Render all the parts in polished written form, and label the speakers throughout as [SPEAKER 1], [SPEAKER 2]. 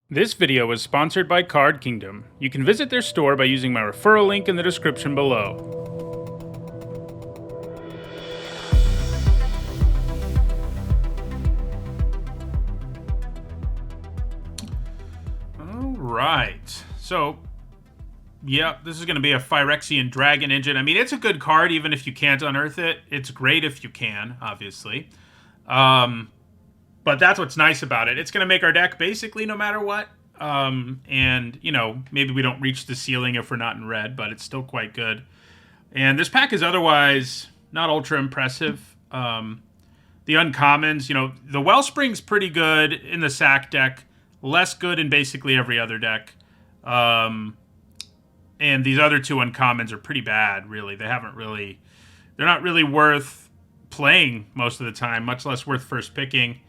[SPEAKER 1] This video is sponsored by Card Kingdom. You can visit their store by using my referral link in the description below. Alright, so, yeah, this is going to be a Phyrexian Dragon Engine. I mean, it's a good card even if you can't unearth it. It's great if you can, obviously. But that's what's nice about it. It's going to make our deck basically no matter what. And, you know, maybe we don't reach the ceiling if we're not in red, but it's still quite good. And this pack is otherwise not ultra impressive. The uncommons, you know, the Wellspring's pretty good in the sack deck. Less good in basically every other deck. And these other two uncommons are pretty bad, really. They're not really worth playing most of the time, much less worth first picking.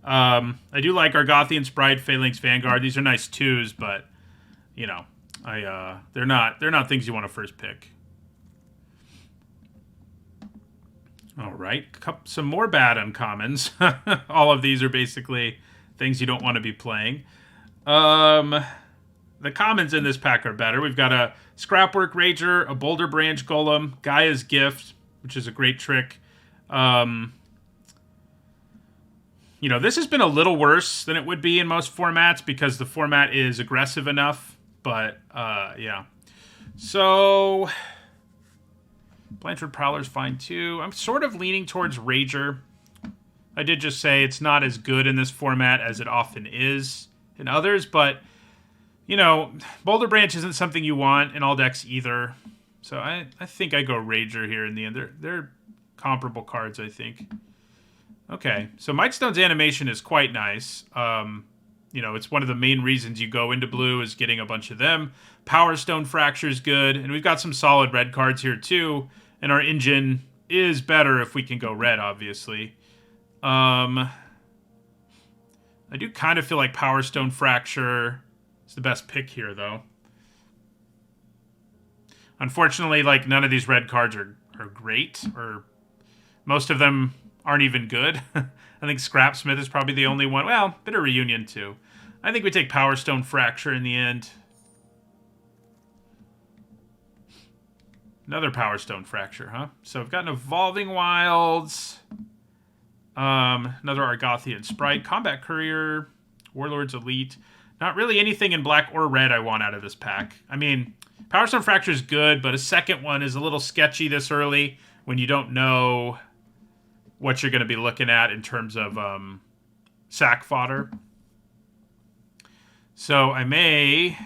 [SPEAKER 1] I do like Argothian Sprite, Phalanx Vanguard. These are nice twos, but you know, they're not things you want to first pick. All right, some more bad uncommons. All of these are basically things you don't want to be playing. The commons in this pack are better. We've got a Scrapwork Rager, a Boulder Branch Golem, Gaia's Gift, which is a great trick. You know, this has been a little worse than it would be in most formats because the format is aggressive enough. But, yeah. So, Blanchard Prowler's fine too. I'm sort of leaning towards Rager. I did just say it's not as good in this format as it often is in others. But, you know, Boulder Branch isn't something you want in all decks either. So I think I go Rager here in the end. They're comparable cards, I think. Okay, so Mightstone's animation is quite nice. You know, it's one of the main reasons you go into blue is getting a bunch of them. Power Stone Fracture's good, and we've got some solid red cards here too. And our engine is better if we can go red, obviously. I do kind of feel like Power Stone Fracture is the best pick here, though. Unfortunately, like, none of these red cards are great, or most of them aren't even good. I think Scrapsmith is probably the only one. Well, bit of Reunion, too. I think we take Power Stone Fracture in the end. Another Power Stone Fracture, huh? So we've got an Evolving Wilds. Another Argothian Sprite. Combat Courier. Warlord's Elite. Not really anything in black or red I want out of this pack. I mean, Power Stone Fracture is good, but a second one is a little sketchy this early when you don't know what you're going to be looking at in terms of sack fodder. So I may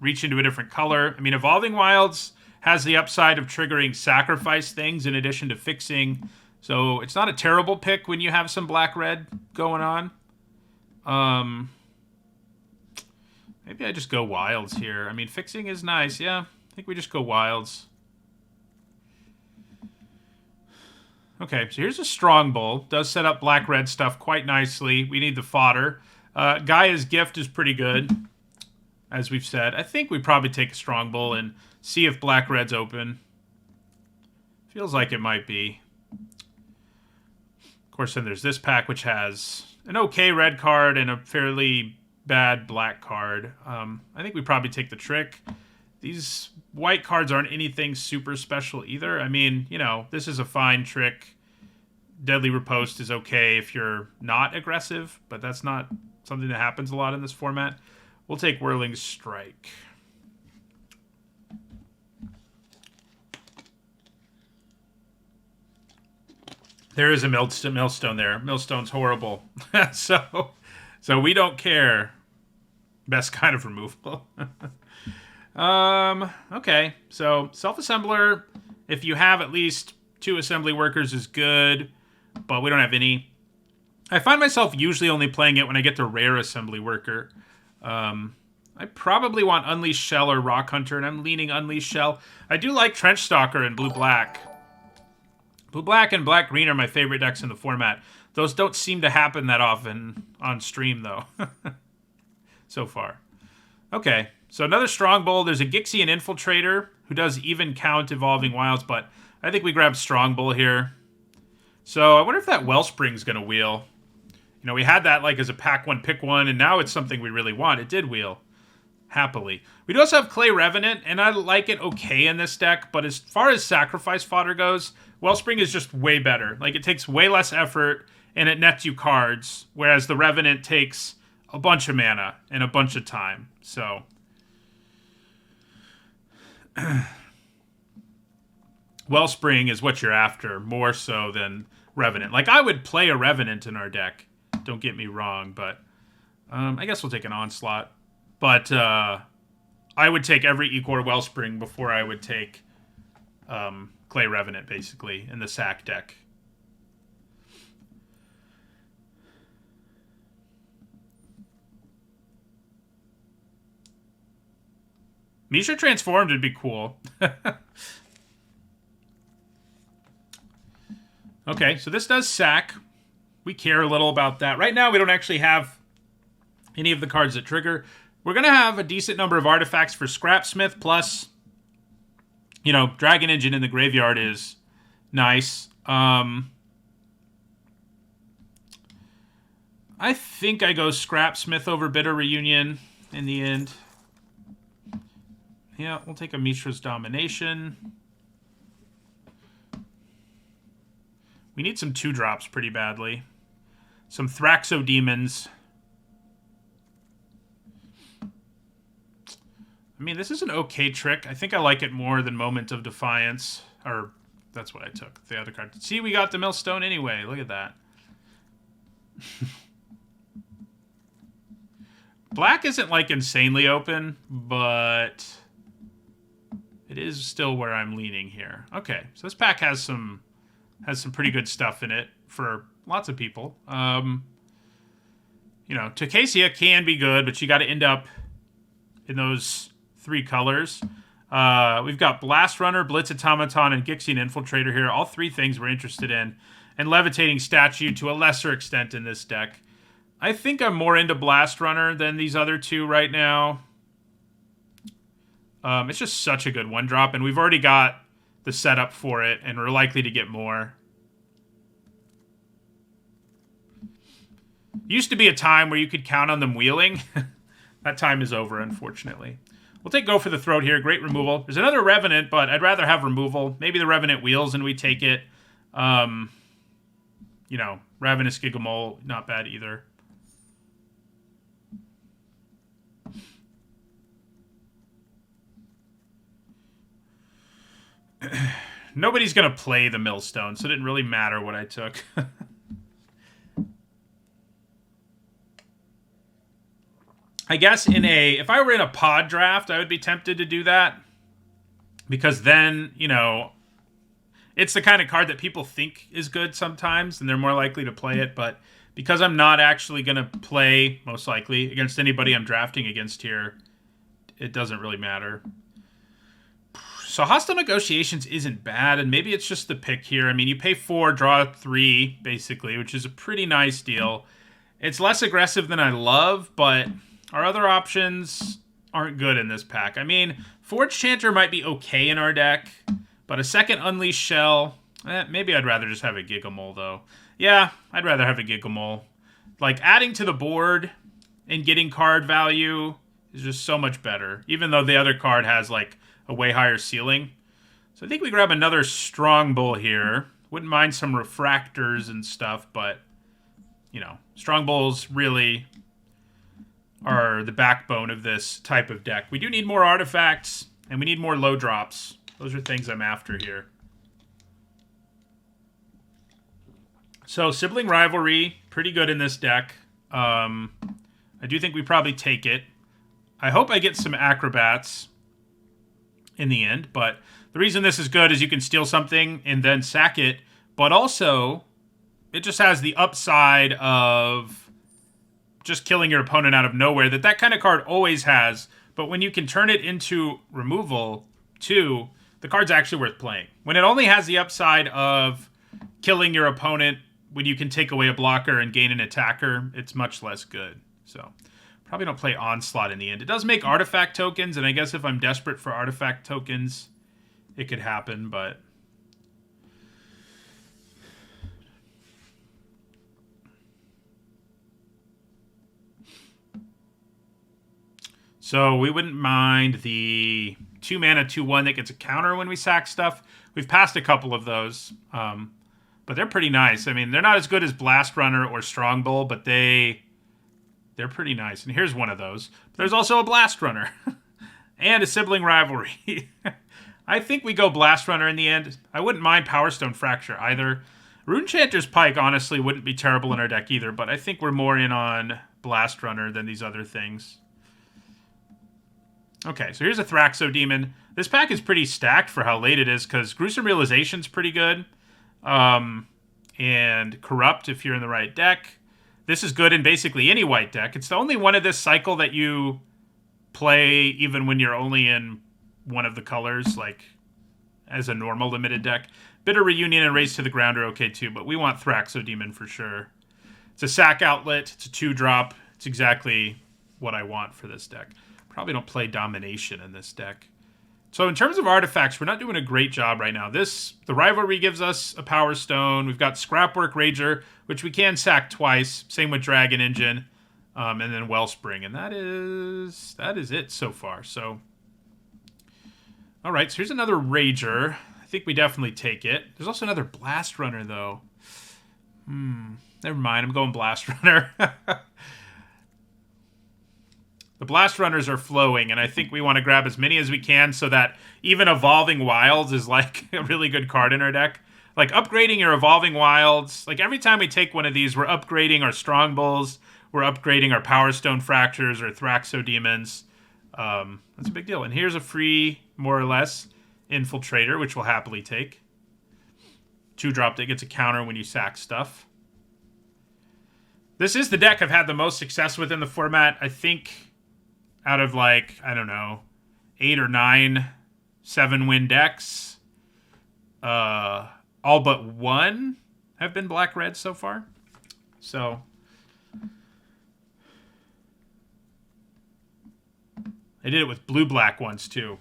[SPEAKER 1] reach into a different color. I mean, Evolving Wilds has the upside of triggering sacrifice things in addition to fixing. So it's not a terrible pick when you have some black-red going on. Maybe I just go Wilds here. I mean, fixing is nice. Yeah, I think we just go Wilds. Okay, so here's a Strong Bull. Does set up black-red stuff quite nicely. We need the fodder. Gaia's Gift is pretty good, as we've said. I think we probably take a Strong Bull and see if black-red's open. Feels like it might be. Of course, then there's this pack, which has an okay red card and a fairly bad black card. I think we probably take the trick. These white cards aren't anything super special either. I mean, you know, this is a fine trick. Deadly Riposte is okay if you're not aggressive, but that's not something that happens a lot in this format. We'll take Whirling Strike. There is a millstone there. Millstone's horrible. So we don't care. Best kind of removal. Okay, so self-assembler, if you have at least 2 assembly workers is good, but we don't have any. I find myself usually only playing it when I get the rare assembly worker. I probably want Unleashed Shell or Rock Hunter, and I'm leaning Unleashed Shell. I do like Trench Stalker and Blue-Black. Blue-Black and Black-Green are my favorite decks in the format. Those don't seem to happen that often on stream, though, so far. Okay. So another Strong Bull. There's a Gixian Infiltrator who does even count Evolving Wilds, but I think we grab Strong Bull here. So I wonder if that Wellspring's going to wheel. You know, we had that like as a pack one, pick one, and now it's something we really want. It did wheel happily. We do also have Clay Revenant, and I like it okay in this deck, but as far as sacrifice fodder goes, Wellspring is just way better. Like, it takes way less effort, and it nets you cards, whereas the Revenant takes a bunch of mana and a bunch of time. So Wellspring is what you're after, more so than Revenant. Like, I would play a Revenant in our deck, don't get me wrong, but I guess we'll take an Onslaught. But I would take every Ecor Wellspring before I would take Clay Revenant, basically, in the sack deck. Misha Transformed would be cool. Okay, so this does sack. We care a little about that. Right now, we don't actually have any of the cards that trigger. We're going to have a decent number of artifacts for Scrapsmith, plus, you know, Dragon Engine in the graveyard is nice. I think I go Scrapsmith over Bitter Reunion in the end. Yeah, we'll take a Mishra's Domination. We need some 2-drops pretty badly. Some Thraxo Demons. I mean, this is an okay trick. I think I like it more than Moment of Defiance. Or, that's what I took. The other card. See, we got the Millstone anyway. Look at that. Black isn't, like, insanely open, but it is still where I'm leaning here. Okay, so this pack has some pretty good stuff in it for lots of people. You know, Tocasia can be good, but you got to end up in those 3 colors. We've got Blast Runner, Blitz Automaton, and Gixian Infiltrator here. All 3 things we're interested in. And Levitating Statue to a lesser extent in this deck. I think I'm more into Blast Runner than these other 2 right now. It's just such a good 1-drop, and we've already got the setup for it, and we're likely to get more. Used to be a time where you could count on them wheeling. That time is over, unfortunately. We'll take Go for the Throat here. Great removal. There's another Revenant, but I'd rather have removal. Maybe the Revenant wheels and we take it. You know, Ravenous Gigamole, not bad either. Nobody's going to play the Millstone, so it didn't really matter what I took. I guess if I were in a pod draft, I would be tempted to do that. Because then, you know, it's the kind of card that people think is good sometimes, and they're more likely to play it. But because I'm not actually going to play, most likely, against anybody I'm drafting against here, it doesn't really matter. So Hostile Negotiations isn't bad, and maybe it's just the pick here. I mean, you pay 4, draw 3, basically, which is a pretty nice deal. It's less aggressive than I love, but our other options aren't good in this pack. I mean, Forge Chanter might be okay in our deck, but a second Unleashed Shell, maybe I'd rather just have a Gigamole, though. Yeah, I'd rather have a Gigamole. Like, adding to the board and getting card value is just so much better, even though the other card has, like, a way higher ceiling. So I think we grab another Strong Bull here. Wouldn't mind some Refractors and stuff, but, you know, Strong Bulls really are the backbone of this type of deck. We do need more artifacts, and we need more low drops. Those are things I'm after here. So, Sibling Rivalry, pretty good in this deck. I do think we probably take it. I hope I get some Acrobats in the end, but the reason this is good is you can steal something and then sack it, but also it just has the upside of just killing your opponent out of nowhere that kind of card always has, but when you can turn it into removal too, the card's actually worth playing. When it only has the upside of killing your opponent when you can take away a blocker and gain an attacker, it's much less good. So probably don't play Onslaught in the end. It does make artifact tokens, and I guess if I'm desperate for artifact tokens, it could happen, but So we wouldn't mind the 2 mana 2/1 that gets a counter when we sack stuff. We've passed a couple of those, but they're pretty nice. I mean, they're not as good as Blast Runner or Strongbow, but they're pretty nice. And here's one of those. But there's also a Blast Runner and a Sibling Rivalry. I think we go Blast Runner in the end. I wouldn't mind Power Stone Fracture either. Runechanter's Pike honestly wouldn't be terrible in our deck either, but I think we're more in on Blast Runner than these other things. Okay, so here's a Thraxo Demon. This pack is pretty stacked for how late it is, because Gruesome Realization's pretty good. And Corrupt if you're in the right deck. This is good in basically any white deck. It's the only one of this cycle that you play even when you're only in one of the colors, like as a normal limited deck. Bitter Reunion and Race to the Ground are okay too, but we want Thraxo Demon for sure. It's a sack outlet. It's a 2-drop. It's exactly what I want for this deck. Probably don't play Domination in this deck. So in terms of artifacts, we're not doing a great job right now. The Rivalry gives us a Power Stone. We've got Scrapwork Rager, which we can sack twice. Same with Dragon Engine, and then Wellspring. And that is it so far. So, all right, so here's another Rager. I think we definitely take it. There's also another Blast Runner, though. Never mind, I'm going Blast Runner. The Blast Runners are flowing, and I think we want to grab as many as we can so that even Evolving Wilds is like a really good card in our deck. Like upgrading your Evolving Wilds, like every time we take one of these, we're upgrading our Strongbulls, we're upgrading our Power Stone Fractures or Thraxo Demons. That's a big deal. And here's a free, more or less, Infiltrator, which we'll happily take. 2-drop that gets a counter when you sack stuff. This is the deck I've had the most success with in the format. I think out of like, I don't know, 8 or 9 7-win decks, all but 1 have been black-red so far. So I did it with blue-black once too.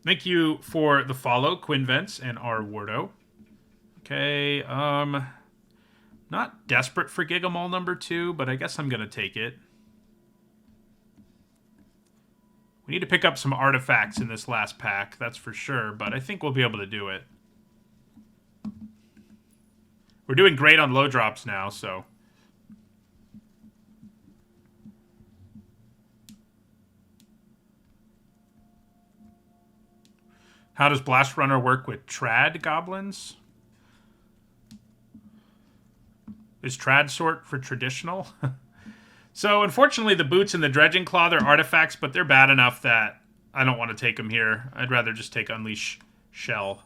[SPEAKER 1] Thank you for the follow, Quinvents and R. Wardo. Okay, not desperate for Gigamole number 2, but I guess I'm gonna take it. We need to pick up some artifacts in this last pack, that's for sure, but I think we'll be able to do it. We're doing great on low drops now, so. How does Blast Runner work with Trad Goblins? Is Trad sort for traditional? So, unfortunately, the Boots and the Dredging Claw, they're artifacts, but they're bad enough that I don't want to take them here. I'd rather just take Unleash Shell.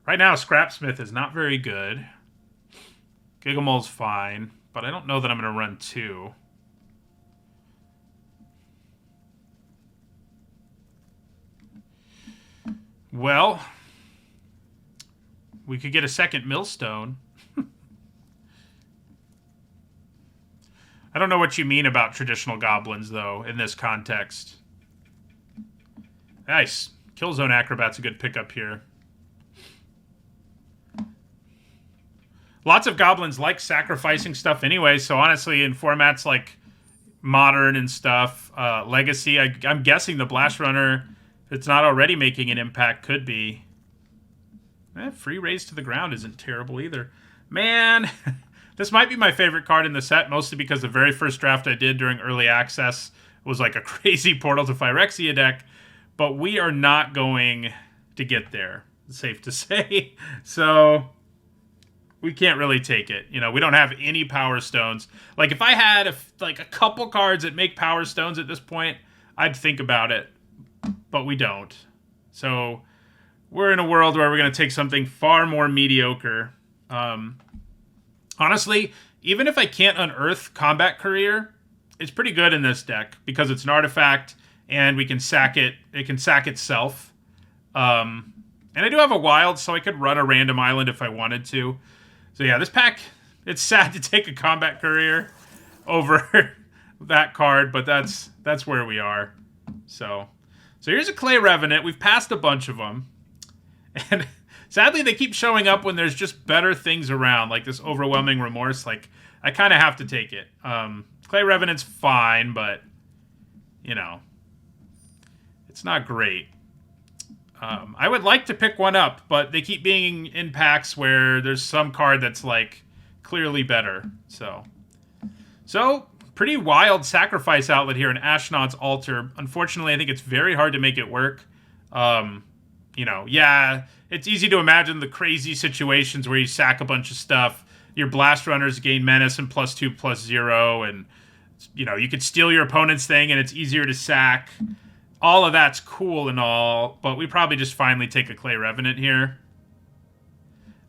[SPEAKER 1] Right now, Scrapsmith is not very good. Gigamole's fine, but I don't know that I'm going to run 2. Well, we could get a second Millstone. I don't know what you mean about traditional goblins, though, in this context. Nice. Killzone Acrobat's a good pickup here. Lots of goblins like sacrificing stuff anyway, so honestly, in formats like Modern and stuff, Legacy, I'm guessing the Blast Runner, if it's not already making an impact, could be. Free Raise to the Ground isn't terrible either. Man, this might be my favorite card in the set, mostly because the very first draft I did during early access was like a crazy Portal to Phyrexia deck, but we are not going to get there, it's safe to say. So we can't really take it. You know, we don't have any Power Stones. Like, if I had a couple cards that make Power Stones at this point, I'd think about it, but we don't. So we're in a world where we're going to take something far more mediocre. Honestly, even if I can't unearth Combat Courier, it's pretty good in this deck because it's an artifact and we can sack it. It can sack itself. And I do have a wild, so I could run a random island if I wanted to. So yeah, this pack, it's sad to take a Combat Courier over that card, but that's where we are. So here's a Clay Revenant. We've passed a bunch of them. And Sadly, they keep showing up when there's just better things around, like this overwhelming remorse. Like, I kind of have to take it. Clay Revenant's fine, but, you know, it's not great. I would like to pick one up, but they keep being in packs where there's some card that's, like, clearly better. So pretty wild sacrifice outlet here in Ashnod's Altar. Unfortunately, I think it's very hard to make it work. You know, yeah, it's easy to imagine the crazy situations where you sack a bunch of stuff. Your blast runners gain menace and +2/+0, and, you know, you could steal your opponent's thing and it's easier to sack. All of that's cool and all, but we probably just finally take a Clay Revenant here.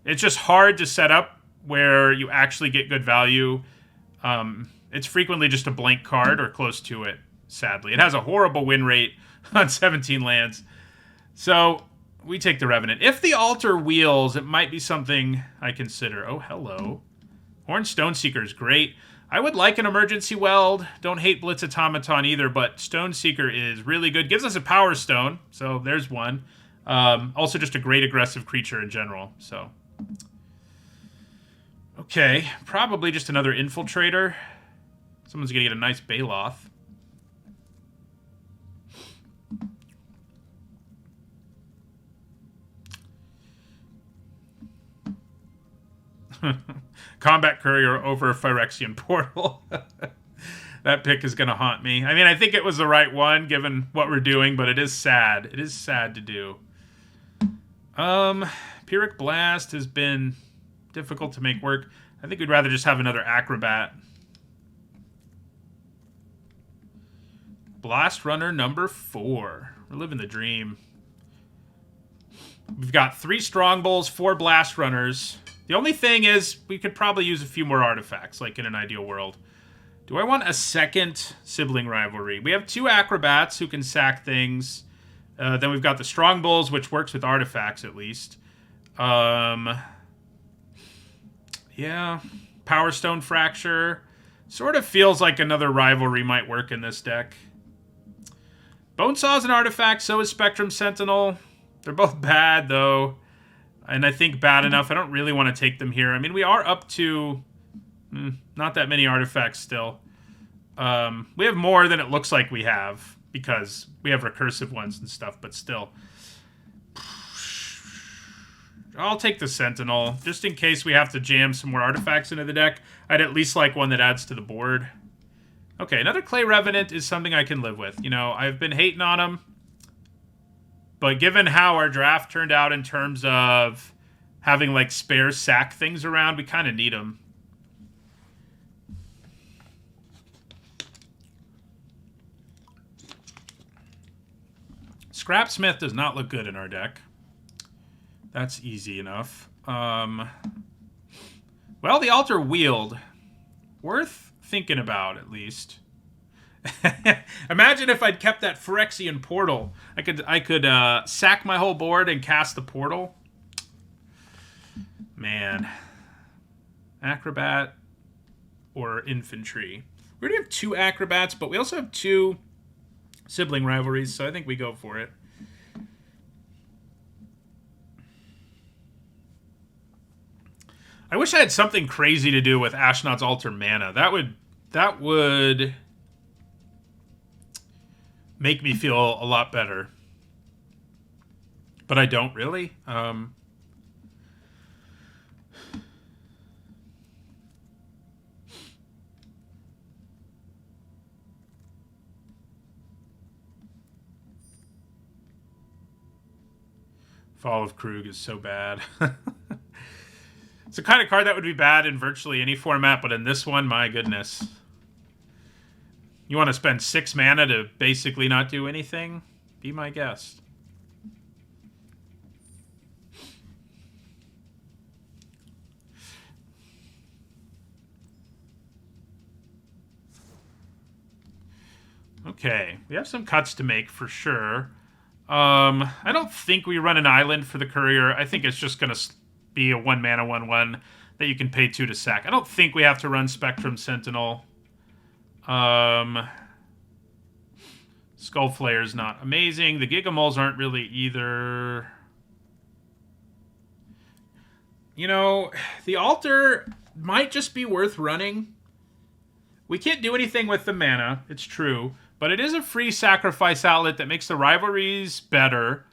[SPEAKER 1] It's just hard to set up where you actually get good value. It's frequently just a blank card or close to it, sadly. It has a horrible win rate on 17 lands. So we take the Revenant. If the altar wheels, it might be something I consider. Oh, hello. Horn Stoneseeker is great. I would like an Emergency Weld. Don't hate Blitz Automaton either, but Stoneseeker is really good. Gives us a Power Stone, so there's one. Also just a great aggressive creature in general, so. Okay, probably just another Infiltrator. Someone's going to get a nice Baloth. Combat Courier over Phyrexian Portal. That pick is going to haunt me. I mean, I think it was the right one, given what we're doing, but it is sad. It is sad to do. Pyrrhic Blast has been difficult to make work. I think we'd rather just have another Acrobat. Blast Runner number 4. We're living the dream. We've got 3 Strongbowls, 4 Blast Runners. The only thing is, we could probably use a few more artifacts, like in an ideal world. Do I want a second Sibling Rivalry? We have 2 Acrobats who can sack things. Then we've got the Strongbowls, which works with artifacts, at least. Yeah. Power Stone Fracture. Sort of feels like another rivalry might work in this deck. Bonesaw's an artifact, so is Spectrum Sentinel. They're both bad, though. And I think bad enough. I don't really want to take them here. I mean, we are up to not that many artifacts still. We have more than it looks like we have, because we have recursive ones and stuff, but still. I'll take the Sentinel, just in case we have to jam some more artifacts into the deck. I'd at least like one that adds to the board. Okay, another Clay Revenant is something I can live with. You know, I've been hating on him. But given how our draft turned out in terms of having, like, spare sack things around, we kind of need them. Scrapsmith does not look good in our deck. That's easy enough. Well, the Altar Wield. Worth thinking about, at least. Imagine if I'd kept that Phyrexian Portal. I could sack my whole board and cast the portal. Man. Acrobat or Infantry. We already have 2 Acrobats, but we also have 2 Sibling Rivalries, so I think we go for it. I wish I had something crazy to do with Ashnod's Altar mana. That would make me feel a lot better. But I don't really. Fall of Krug is so bad. It's the kind of card that would be bad in virtually any format, but in this one, my goodness. You want to spend 6 mana to basically not do anything? Be my guest. Okay, we have some cuts to make for sure. I don't think we run an island for the Courier. I think it's just going to be a 1 mana 1/1 that you can pay 2 to sack. I don't think we have to run Spectrum Sentinel. Skull Flare's not amazing. The Gigamoles aren't really either. You know, the altar might just be worth running. We can't do anything with the mana, it's true, but it is a free sacrifice outlet that makes the rivalries better,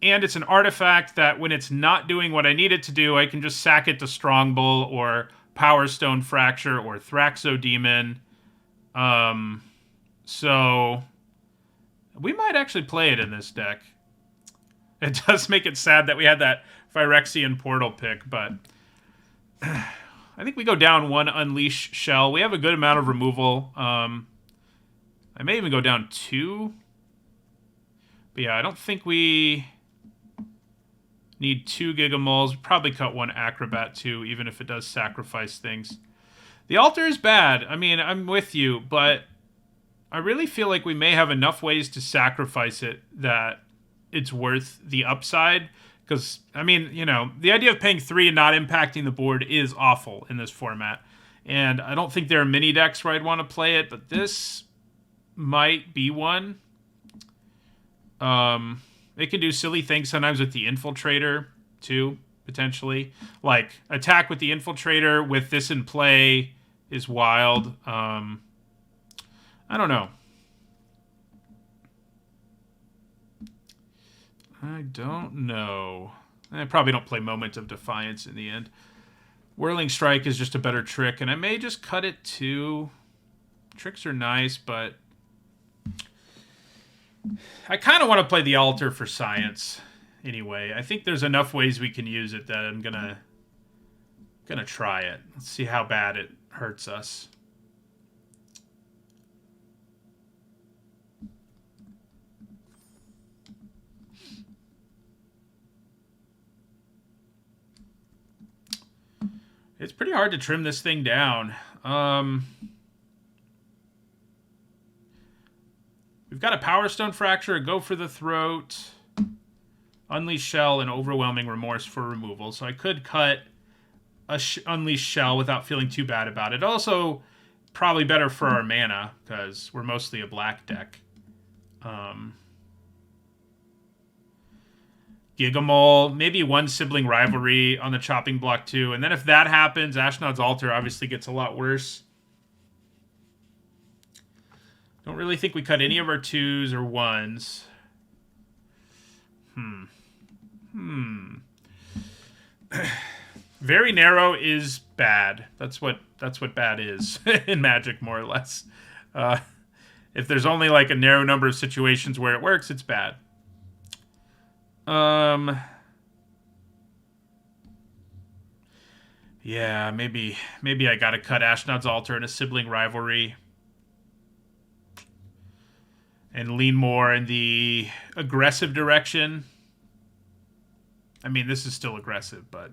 [SPEAKER 1] and it's an artifact that when it's not doing what I need it to do, I can just sack it to Strongbull or Power Stone Fracture or Thraxodemon. So we might actually play it in this deck. It does make it sad that we had that Phyrexian Portal pick, but I think we go down 1 Unleash Shell. We have a good amount of removal. I may even go down 2. But yeah, I don't think we need 2 Gigamoles. We'll probably cut 1 Acrobat too, even if it does sacrifice things. The altar is bad. I mean, I'm with you, but I really feel like we may have enough ways to sacrifice it that it's worth the upside. Because, I mean, you know, the idea of paying 3 and not impacting the board is awful in this format. And I don't think there are many decks where I'd want to play it, but this might be one. It can do silly things sometimes with the Infiltrator, too, potentially. Like, attack with the Infiltrator with this in play is wild. I don't know. I don't know. I probably don't play Moment of Defiance in the end. Whirling Strike is just a better trick, and I may just cut it too. Tricks are nice, but I kind of want to play the altar for science anyway. I think there's enough ways we can use it that I'm gonna try it. Let's see how bad it hurts us. It's pretty hard to trim this thing down. We've got a Power Stone Fracture, a Go for the Throat, Unleash Shell, and Overwhelming Remorse for removal. So I could cut a Unleash Shell without feeling too bad about it. Also, probably better for our mana, because we're mostly a black deck. Gigamole, maybe 1 Sibling Rivalry on the chopping block too. And then if that happens, Ashnod's Altar obviously gets a lot worse. Don't really think we cut any of our 2s or 1s. Very narrow is bad. That's what bad is in Magic, more or less. If there's only like a narrow number of situations where it works, it's bad. Yeah, maybe I gotta cut Ashnod's Altar in a Sibling Rivalry and lean more in the aggressive direction. I mean, this is still aggressive, but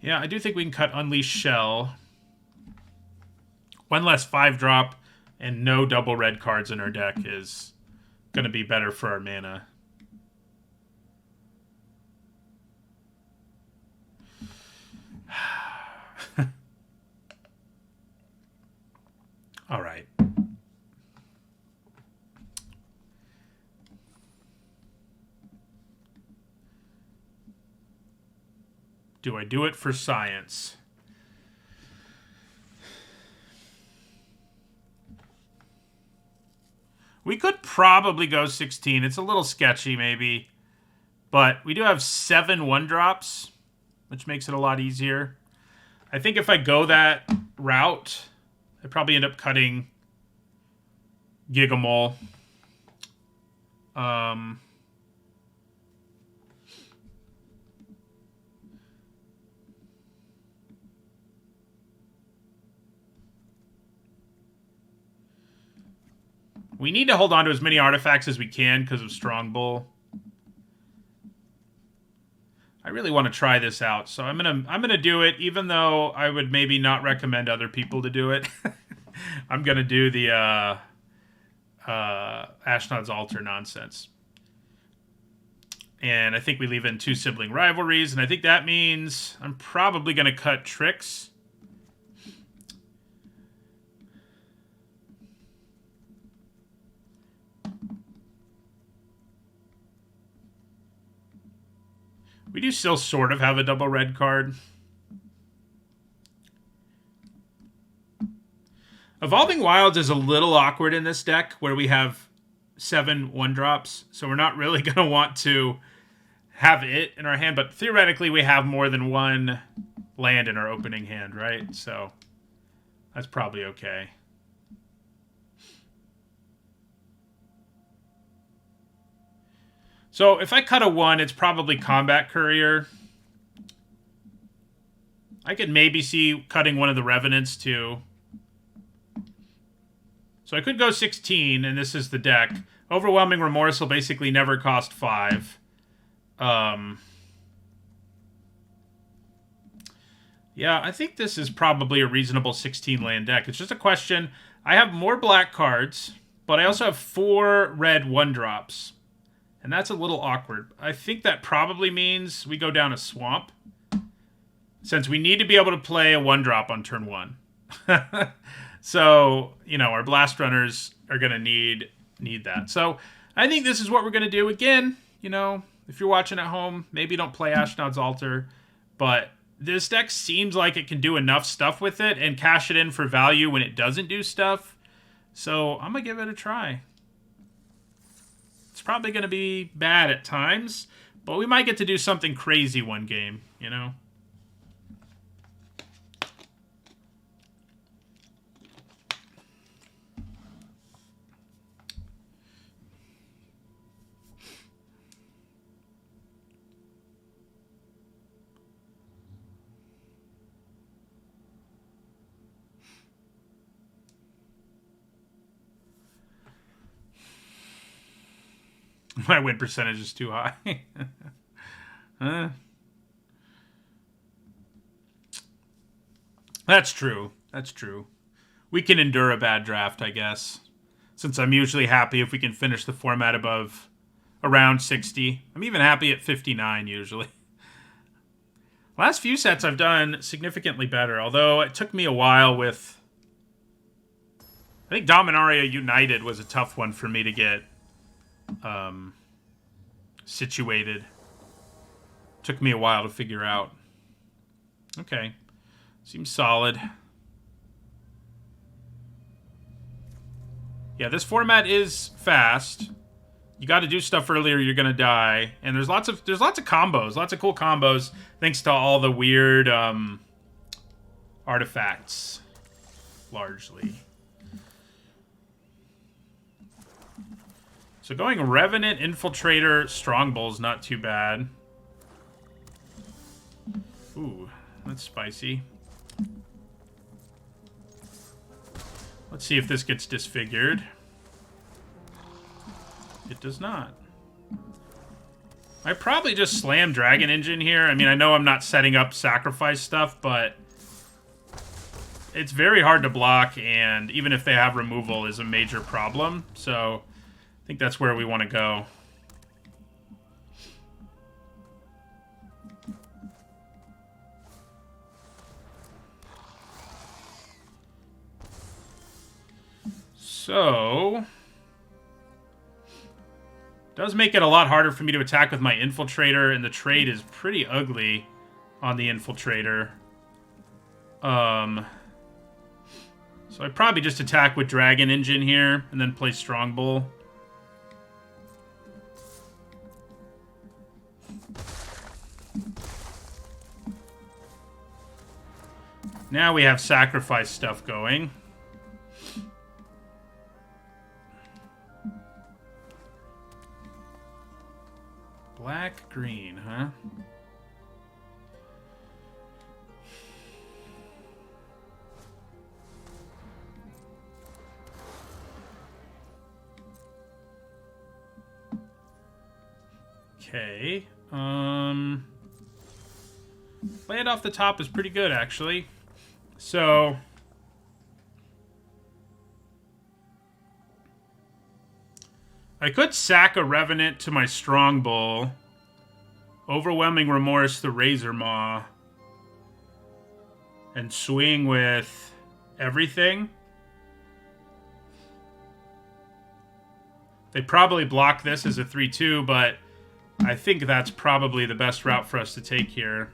[SPEAKER 1] yeah, I do think we can cut Unleash Shell. 1 less 5-drop and no double red cards in our deck is gonna be better for our mana. All right. Do I do it for science? We could probably go 16. It's a little sketchy, maybe. But we do have 7 1-drops, which makes it a lot easier. I think if I go that route, I'd probably end up cutting Gigamole. We need to hold on to as many artifacts as we can because of Strongbull. I really want to try this out, so I'm gonna do it, even though I would maybe not recommend other people to do it. I'm gonna do the Ashnod's Altar nonsense. And I think we leave in 2 Sibling Rivalries, and I think that means I'm probably gonna cut Tricks. We do still sort of have a double red card. Evolving Wilds is a little awkward in this deck where we have 7 1-drops, so we're not really going to want to have it in our hand, but theoretically we have more than one land in our opening hand, right? So that's probably okay. So if I cut a 1, it's probably Combat Courier. I could maybe see cutting one of the Revenants too. So I could go 16, and this is the deck. Overwhelming Remorse will basically never cost 5. Yeah, I think this is probably a reasonable 16-land deck. It's just a question. I have more black cards, but I also have 4 red 1-drops. And that's a little awkward. I think that probably means we go down a Swamp, since we need to be able to play a 1-drop on turn 1. So, you know, our Blast Runners are going to need that. So I think this is what we're going to do. Again, you know, if you're watching at home, maybe don't play Ashnod's Altar, but this deck seems like it can do enough stuff with it and cash it in for value when it doesn't do stuff. So I'm going to give it a try. It's probably going to be bad at times, but we might get to do something crazy one game, you know? My win percentage is too high. That's true. That's true. We can endure a bad draft, I guess. Since I'm usually happy if we can finish the format above around 60. I'm even happy at 59 usually. Last few sets I've done significantly better, although it took me a while with... I think Dominaria United was a tough one for me to get situated. Took me a while to figure out. Okay. Seems solid. Yeah, this format is fast. You got to do stuff earlier, you're gonna die. And there's lots of combos, lots of cool combos, thanks to all the weird artifacts, largely. So going Revenant, Infiltrator, Strongbull's not too bad. Ooh, that's spicy. Let's see if this gets disfigured. It does not. I probably just slam Dragon Engine here. I mean, I know I'm not setting up sacrifice stuff, but it's very hard to block, and even if they have removal is a major problem. So I think that's where we want to go. So does make it a lot harder for me to attack with my Infiltrator, and the trade is pretty ugly on the Infiltrator. So I'd probably just attack with Dragon Engine here, and then play Strongbull. Now we have sacrifice stuff going. Black, green, huh? Okay. Play it off the top is pretty good, actually. So I could sack a Revenant to my Strongbull, Overwhelming Remorse the Razor Maw, and swing with everything. They probably block this as a 3-2, but I think that's probably the best route for us to take here.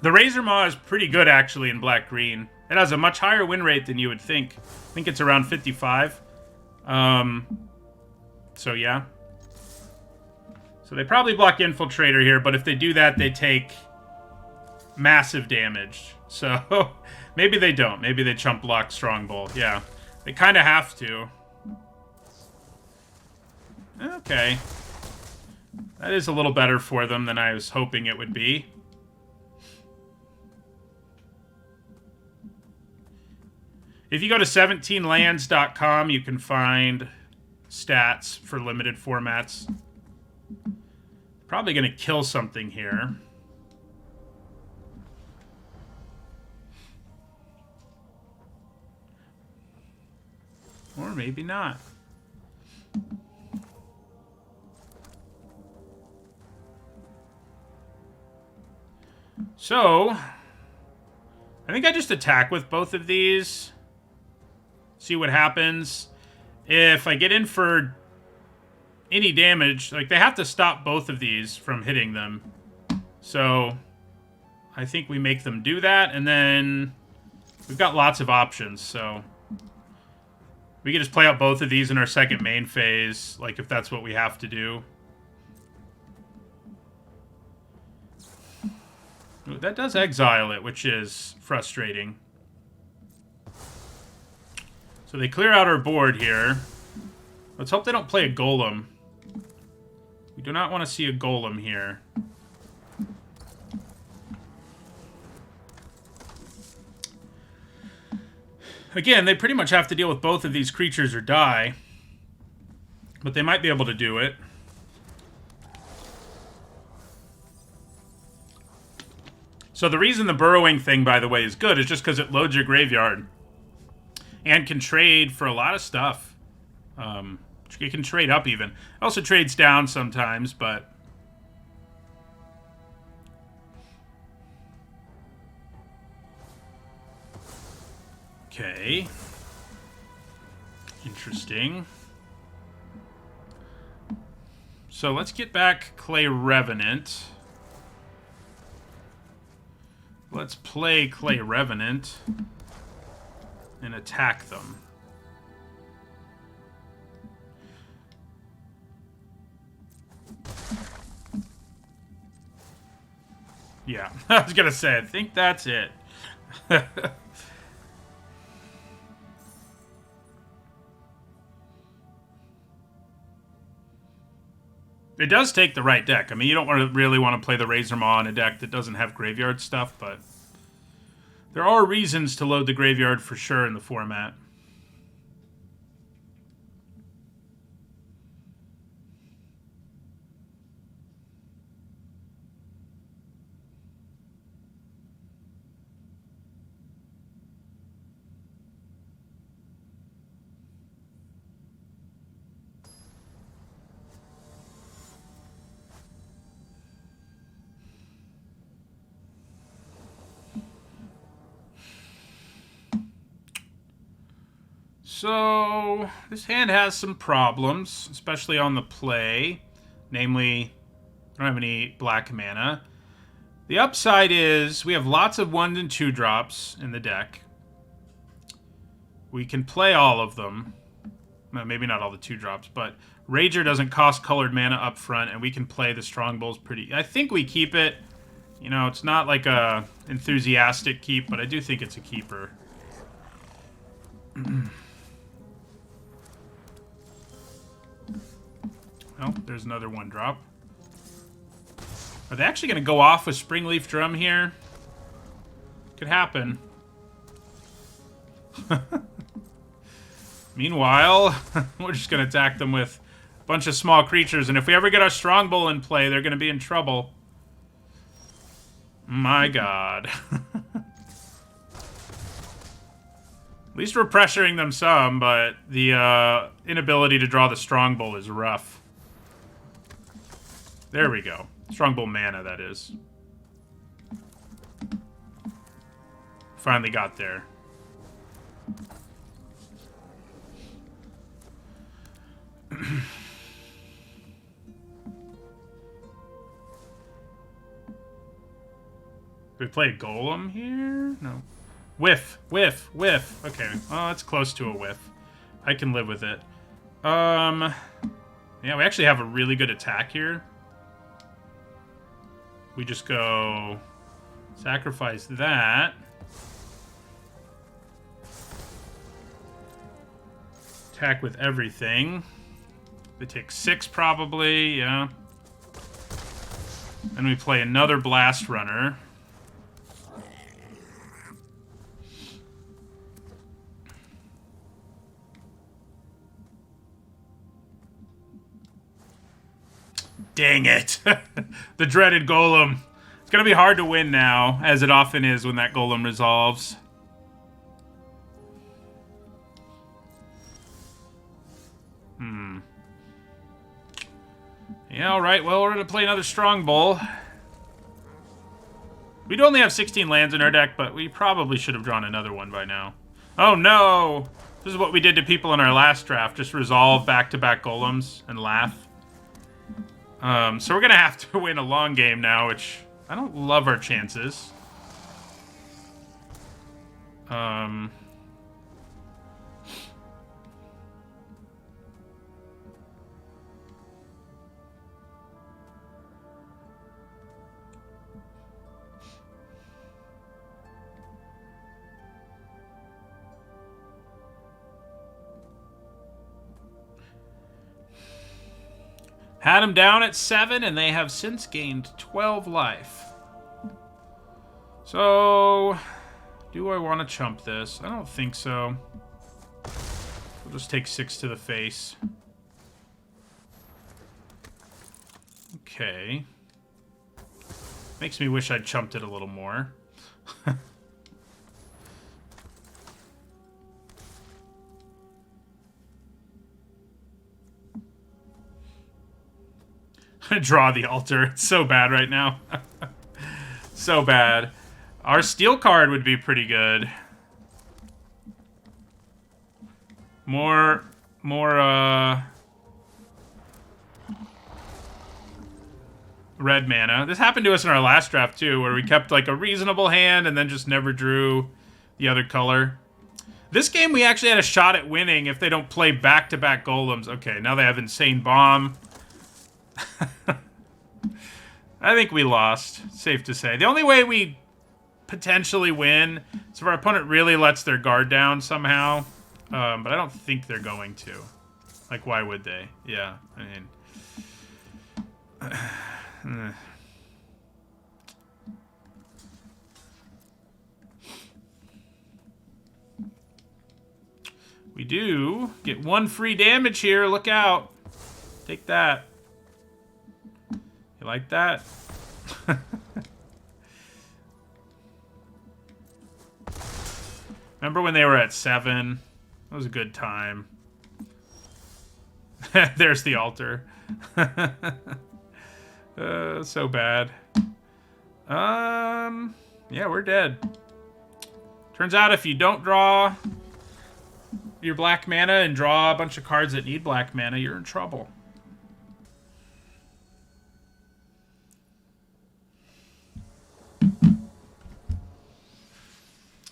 [SPEAKER 1] The Razor Maw is pretty good, actually, in black-green. It has a much higher win rate than you would think. I think it's around 55. So, yeah. So they probably block Infiltrator here, but if they do that, they take massive damage. So, maybe they don't. Maybe they chump block Strongbow. Yeah. They kind of have to. Okay. That is a little better for them than I was hoping it would be. If you go to 17lands.com, you can find stats for limited formats. Probably going to kill something here. Or maybe not. So, I think I just attack with both of these. See what happens. If I get in for any damage, like, they have to stop both of these from hitting them. So, I think we make them do that, and then we've got lots of options, so we can just play out both of these in our second main phase, like, if that's what we have to do. Ooh, that does exile it, which is frustrating. So they clear out our board here. Let's hope they don't play a golem. We do not want to see a golem here. Again, they pretty much have to deal with both of these creatures or die. But they might be able to do it. So the reason the burrowing thing, by the way, is good is just because it loads your graveyard. And can trade for a lot of stuff. It can trade up even. It also trades down sometimes, but... Okay. Interesting. So let's get back Clay Revenant. Let's play Clay Revenant and attack them. Yeah, I was gonna say, I think that's it. It does take the right deck. I mean, you don't really want to play the Razor Maw in a deck that doesn't have graveyard stuff, but there are reasons to load the graveyard for sure in the format. So, this hand has some problems, especially on the play. Namely, I don't have any black mana. The upside is we have lots of 1 and 2 drops in the deck. We can play all of them. Well, maybe not all the 2 drops, but Rager doesn't cost colored mana up front, and we can play the Strongbowls pretty... I think we keep it. You know, it's not like a enthusiastic keep, but I do think it's a keeper. Oh, there's another 1-drop. Are they actually going to go off with Springleaf Drum here? Could happen. Meanwhile, we're just going to attack them with a bunch of small creatures, and if we ever get our Strongbow in play, they're going to be in trouble. My god. At least we're pressuring them some, but the inability to draw the Strongbow is rough. There we go. Strongbow mana, that is. Finally got there. Do we play a golem here? No. Whiff, whiff, whiff. Okay. Oh, that's close to a whiff. I can live with it. Yeah, we actually have a really good attack here. We just go sacrifice that. Attack with everything. They take 6 probably, yeah. And we play another Blast Runner. Dang it. The dreaded golem. It's going to be hard to win now, as it often is when that golem resolves. Yeah, alright. Well, we're going to play another Strongbow. We'd only have 16 lands in our deck, but we probably should have drawn another one by now. Oh, no! This is what we did to people in our last draft. Just resolve back-to-back golems and laugh. So we're going to have to win a long game now, which I don't love our chances. Had them down at 7, and they have since gained 12 life. So, do I want to chump this? I don't think so. We'll just take 6 to the face. Okay. Makes me wish I'd chumped it a little more. Draw the altar. It's so bad right now. So bad. Our steel card would be pretty good. More red mana. This happened to us in our last draft too, where we kept like a reasonable hand and then just never drew the other color. This game we actually had a shot at winning if they don't play back-to-back golems. Okay, now they have Insane Bomb. I think we lost, safe to say. The only way we potentially win is if our opponent really lets their guard down somehow. But I don't think they're going to. Like, why would they? Yeah, I mean... We do get 1 free damage here. Look out. Take that. You like that? Remember when they were at 7? That was a good time. There's the altar. So bad. Yeah, we're dead. Turns out if you don't draw your black mana and draw a bunch of cards that need black mana, you're in trouble.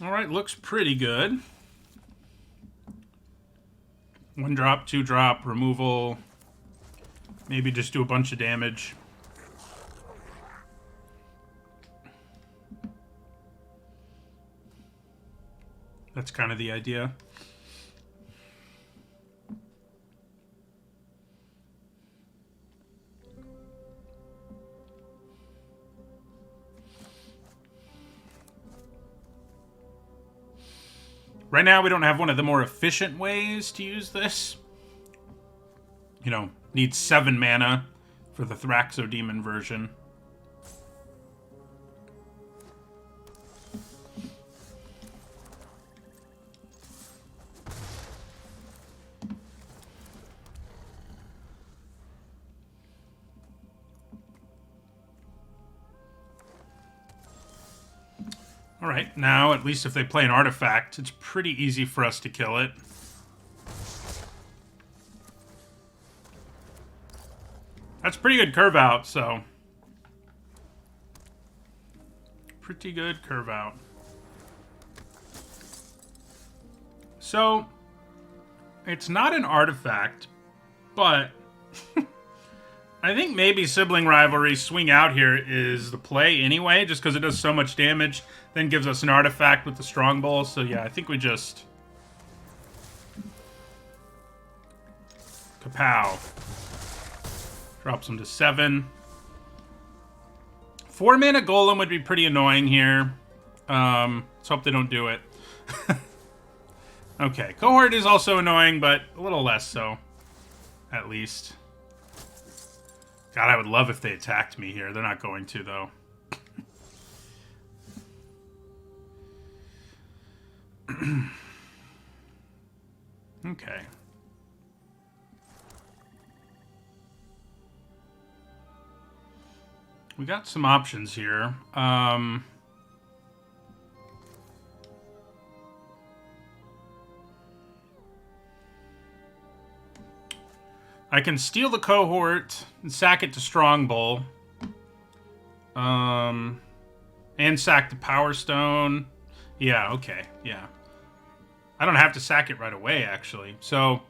[SPEAKER 1] Alright, looks pretty good. 1 drop, 2 drop, removal. Maybe just do a bunch of damage. That's kind of the idea. Right now, we don't have one of the more efficient ways to use this. You know, needs 7 mana for the Thraxodemon version. Alright, now at least if they play an artifact, it's pretty easy for us to kill it. That's pretty good curve out, so... Pretty good curve out. So, it's not an artifact, but... I think maybe Sibling Rivalry swing out here is the play anyway, just because it does so much damage, then gives us an artifact with the Strongbow. So yeah, I think we just... Kapow. Drops him to 7. 4-mana Golem would be pretty annoying here. Let's hope they don't do it. Okay, Cohort is also annoying, but a little less so. At least. God, I would love if they attacked me here. They're not going to, though. Okay. We got some options here. I can steal the Cohort and sack it to Strongbow. And sack the Power Stone. Yeah, okay, yeah. I don't have to sack it right away, actually. So,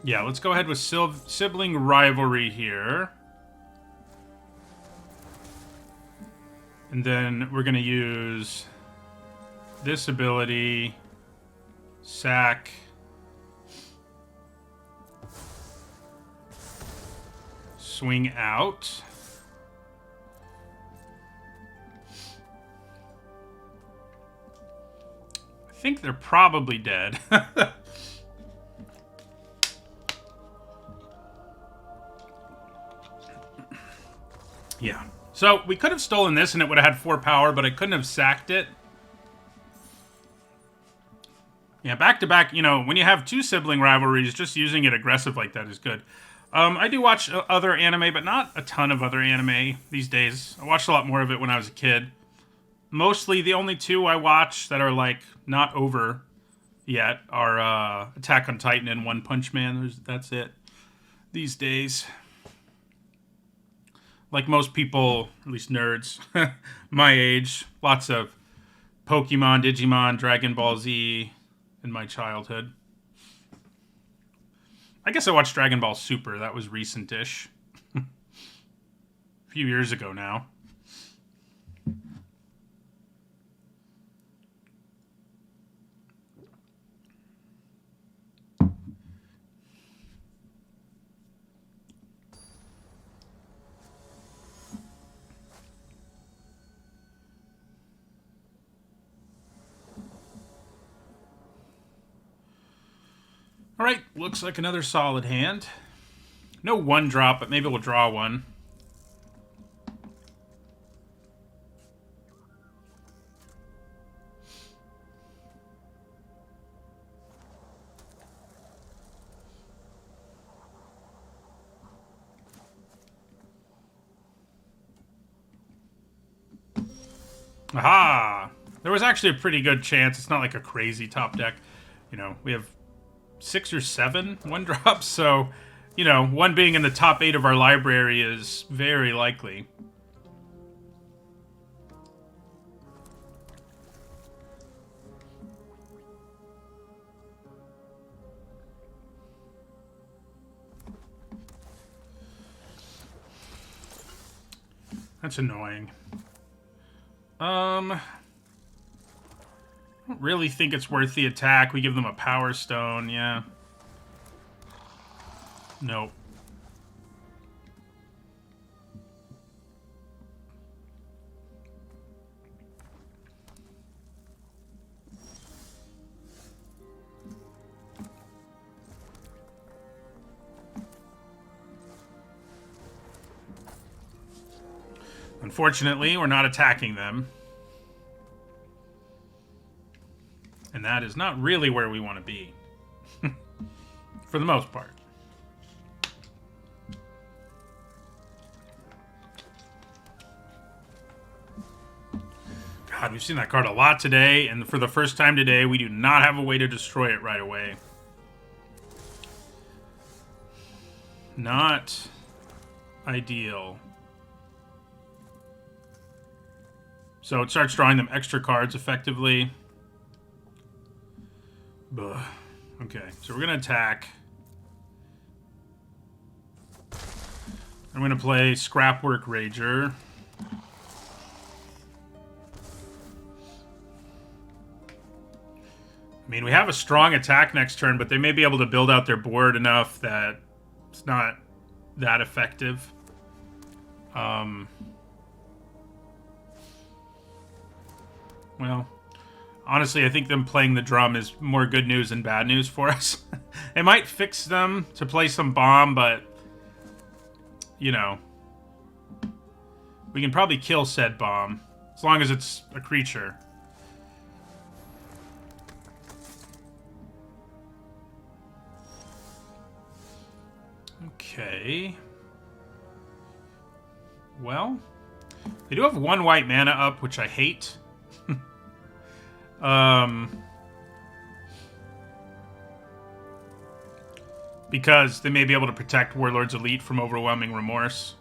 [SPEAKER 1] yeah, let's go ahead with Sibling Rivalry here. And then we're going to use this ability, sack... Swing out. I think they're probably dead. Yeah. So we could have stolen this and it would have had 4 power, but I couldn't have sacked it. Yeah, back to back, you know, when you have 2 Sibling Rivalries, just using it aggressive like that is good. I do watch other anime, but not a ton of other anime these days. I watched a lot more of it when I was a kid. Mostly the only 2 I watch that are, like, not over yet are Attack on Titan and One Punch Man. That's it these days. Like most people, at least nerds, my age, lots of Pokemon, Digimon, Dragon Ball Z in my childhood. I guess I watched Dragon Ball Super. That was recent-ish. A few years ago now. Alright, looks like another solid hand. No 1-drop, but maybe we'll draw one. Aha! There was actually a pretty good chance. It's not like a crazy top deck. You know, we have 6 or 7 1-drops, so, you know, one being in the top 8 of our library is very likely. That's annoying. I don't really think it's worth the attack. We give them a Power Stone, yeah. Nope. Unfortunately, we're not attacking them. And that is not really where we want to be. For the most part. God, we've seen that card a lot today, and for the first time today, we do not have a way to destroy it right away. Not ideal. So it starts drawing them extra cards effectively. Ugh. Okay, so we're going to attack. I'm going to play Scrapwork Rager. I mean, we have a strong attack next turn, but they may be able to build out their board enough that it's not that effective. Well, honestly, I think them playing the drum is more good news than bad news for us. It might fix them to play some bomb, but, you know, we can probably kill said bomb, as long as it's a creature. Okay. Well, they do have one white mana up, which I hate. Because they may be able to protect Warlord's Elite from Overwhelming Remorse.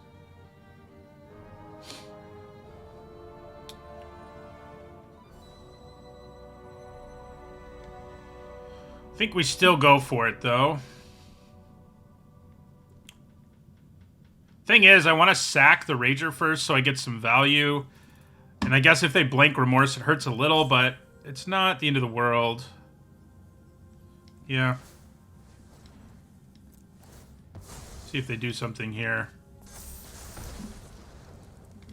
[SPEAKER 1] I think we still go for it, though. Thing is, I want to sack the Rager first so I get some value. And I guess if they blank Remorse, it hurts a little, but it's not the end of the world. Yeah. See if they do something here.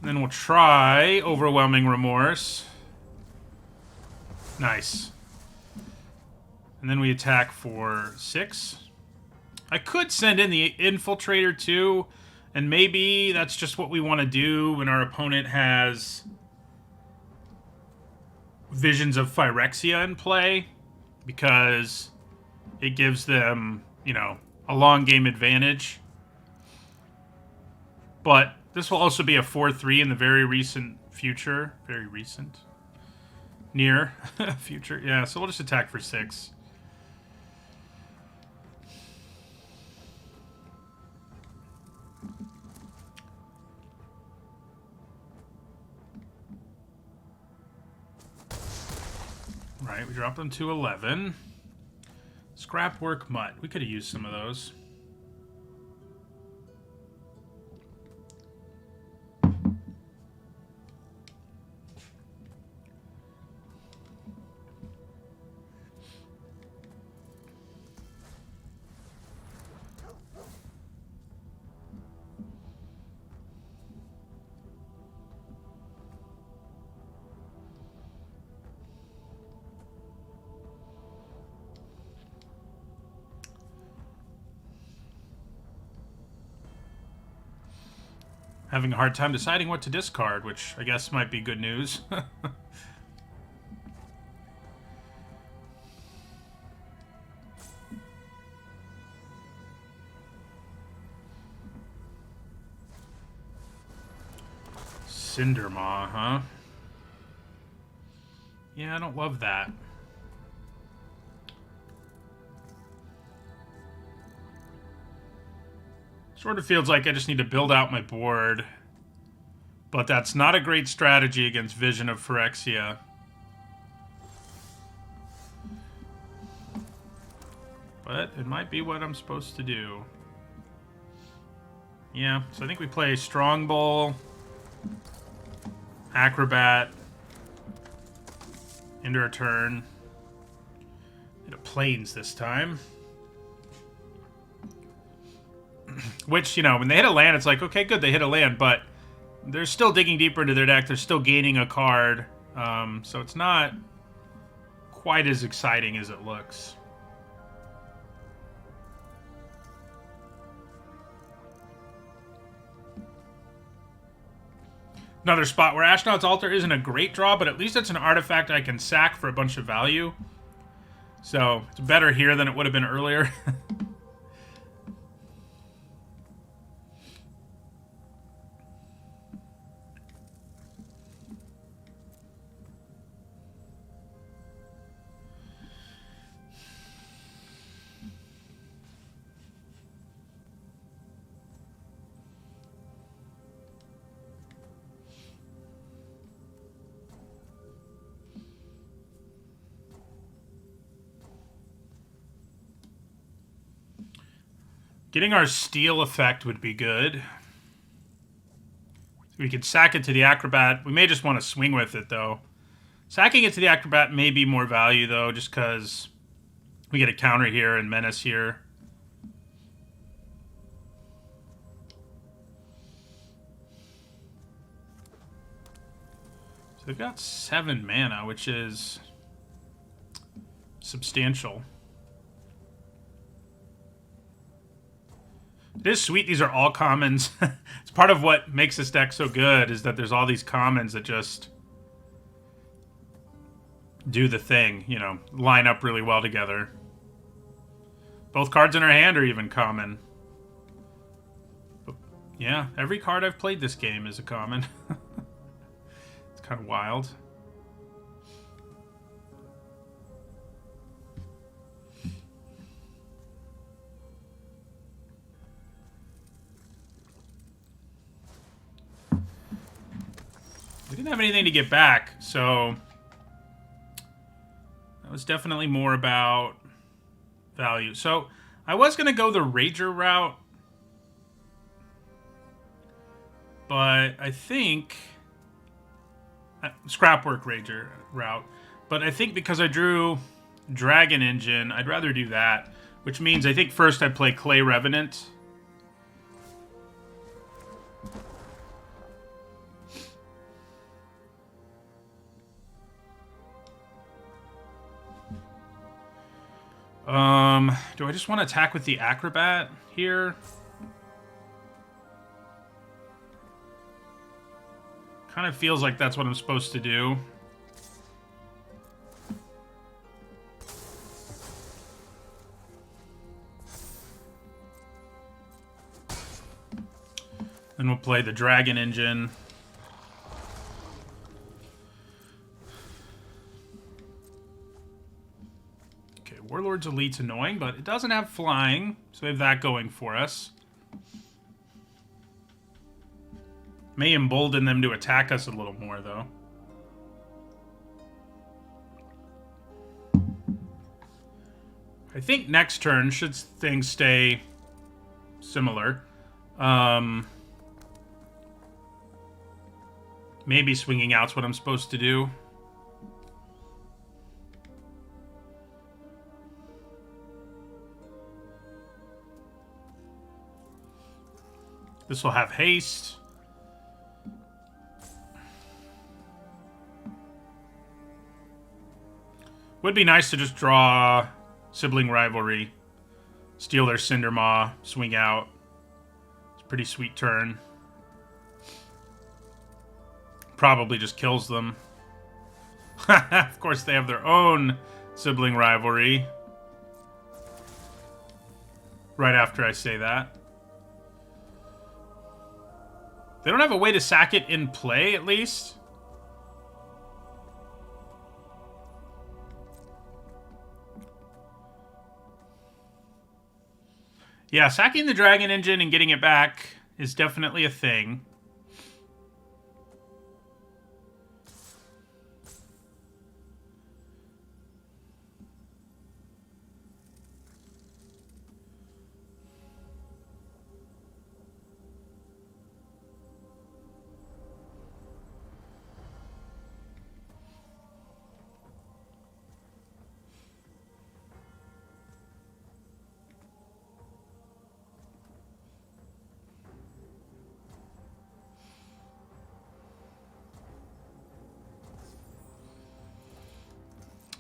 [SPEAKER 1] And then we'll try Overwhelming Remorse. Nice. And then we attack for 6. I could send in the Infiltrator too, and maybe that's just what we want to do when our opponent has Visions of Phyrexia in play, because it gives them, you know, a long game advantage. But this will also be a 4-3 in the very recent future. Very recent. Near future. Yeah, so we'll just attack for 6. Right, we drop them to 11. Scrapwork Mutt. We could have used some of those. Having a hard time deciding what to discard, which I guess might be good news. Cindermaw, huh? Yeah, I don't love that. Sort of feels like I just need to build out my board. But that's not a great strategy against Vision of Phyrexia. But it might be what I'm supposed to do. Yeah, so I think we play Strongbow, Acrobat, into our turn. Into Plains this time. Which, you know, when they hit a land, it's like, okay, good, they hit a land, but they're still digging deeper into their deck. They're still gaining a card. So it's not quite as exciting as it looks. Another spot where Ashnod's Altar isn't a great draw, but at least it's an artifact I can sack for a bunch of value. So it's better here than it would have been earlier. Getting our steal effect would be good. We could sack it to the Acrobat. We may just want to swing with it, though. Sacking it to the Acrobat may be more value, though, just because we get a counter here and menace here. So they've got 7 mana, which is substantial. It is sweet these are all commons. It's part of what makes this deck so good, is that there's all these commons that just do the thing, you know, line up really well together. Both cards in our hand are even common. But yeah, every card I've played this game is a common. It's kind of wild. We didn't have anything to get back, so that was definitely more about value. So I was going to go the Rager route, but I think Scrapwork Rager route, but I think because I drew Dragon Engine, I'd rather do that, which means I think first I play Clay Revenant. Do I just want to attack with the Acrobat here? Kind of feels like that's what I'm supposed to do. Then we'll play the Dragon Engine. Warlord's Elite's annoying, but it doesn't have flying, so we have that going for us. May embolden them to attack us a little more, though. I think next turn, should things stay similar, maybe swinging out's what I'm supposed to do. This will have haste. Would be nice to just draw Sibling Rivalry, steal their Cindermaw, swing out. It's a pretty sweet turn. Probably just kills them. Of course, they have their own Sibling Rivalry. Right after I say that. They don't have a way to sack it in play, at least. Yeah, sacking the Dragon Engine and getting it back is definitely a thing.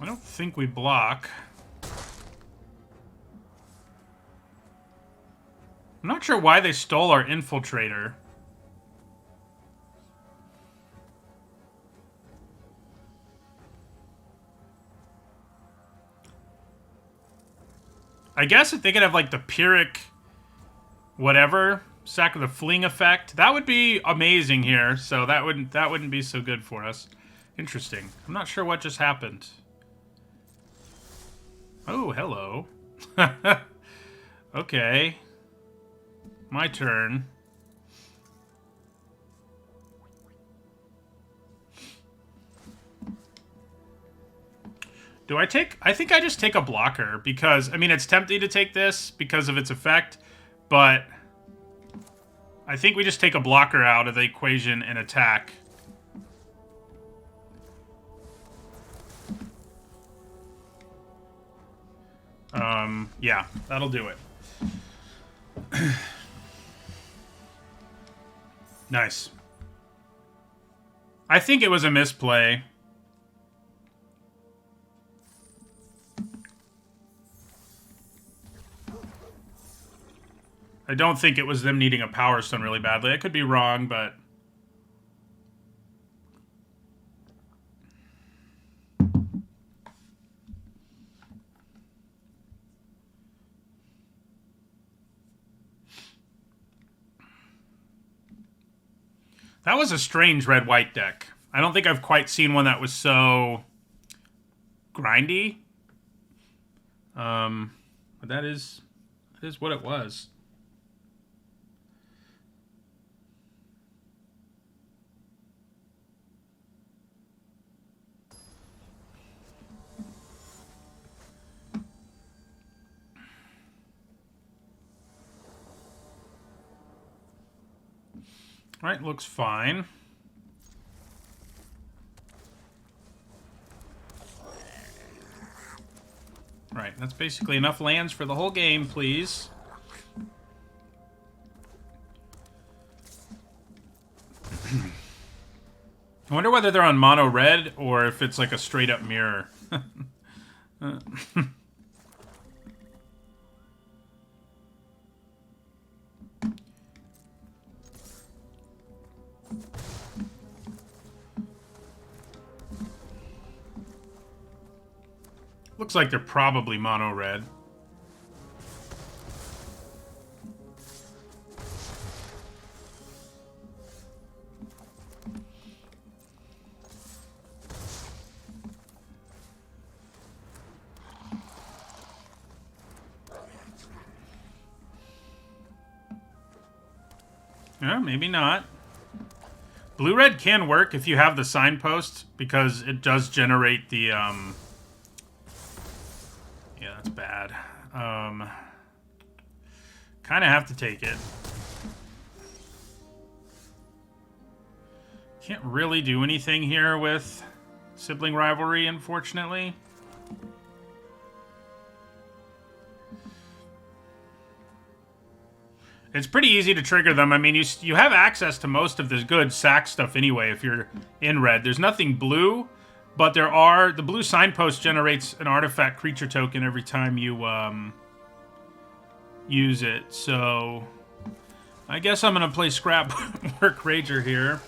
[SPEAKER 1] I don't think we block. I'm not sure why they stole our Infiltrator. I guess if they could have like the Pyrrhic whatever, sack of the fling effect, that would be amazing here. So that wouldn't be so good for us. Interesting. I'm not sure what just happened. Oh, hello. Okay. My turn. I think I just take a blocker because, I mean, it's tempting to take this because of its effect, but I think we just take a blocker out of the equation and attack. Yeah, that'll do it. Nice. I think it was a misplay. I don't think it was them needing a Power Stone really badly. I could be wrong, but... That was a strange red-white deck. I don't think I've quite seen one that was so grindy. But that is what it was. All right, looks fine. Right, that's basically enough lands for the whole game, please. I wonder whether they're on mono red or if it's like a straight up mirror. Looks like they're probably mono red. Yeah, maybe not. Blue-red can work if you have the signpost, because it does generate the, Yeah, that's bad. Kind of have to take it. Can't really do anything here with sibling rivalry, unfortunately. It's pretty easy to trigger them. I mean, you have access to most of this good sack stuff anyway if you're in red. There's nothing blue, but the blue signpost generates an artifact creature token every time you use it. So I guess I'm going to play Scrapwork Rager here.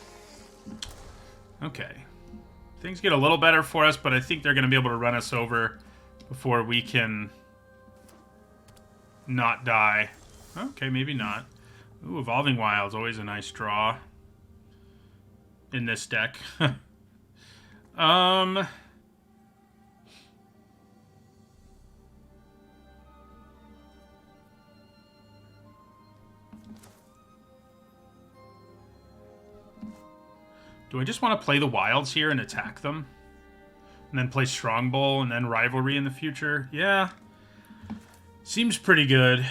[SPEAKER 1] Okay. Things get a little better for us, but I think they're going to be able to run us over before we can not die. Okay, maybe not. Ooh, Evolving Wild's always a nice draw in this deck. Do I just want to play the Wilds here and attack them? And then play Strongbow and then Rivalry in the future? Yeah. Seems pretty good.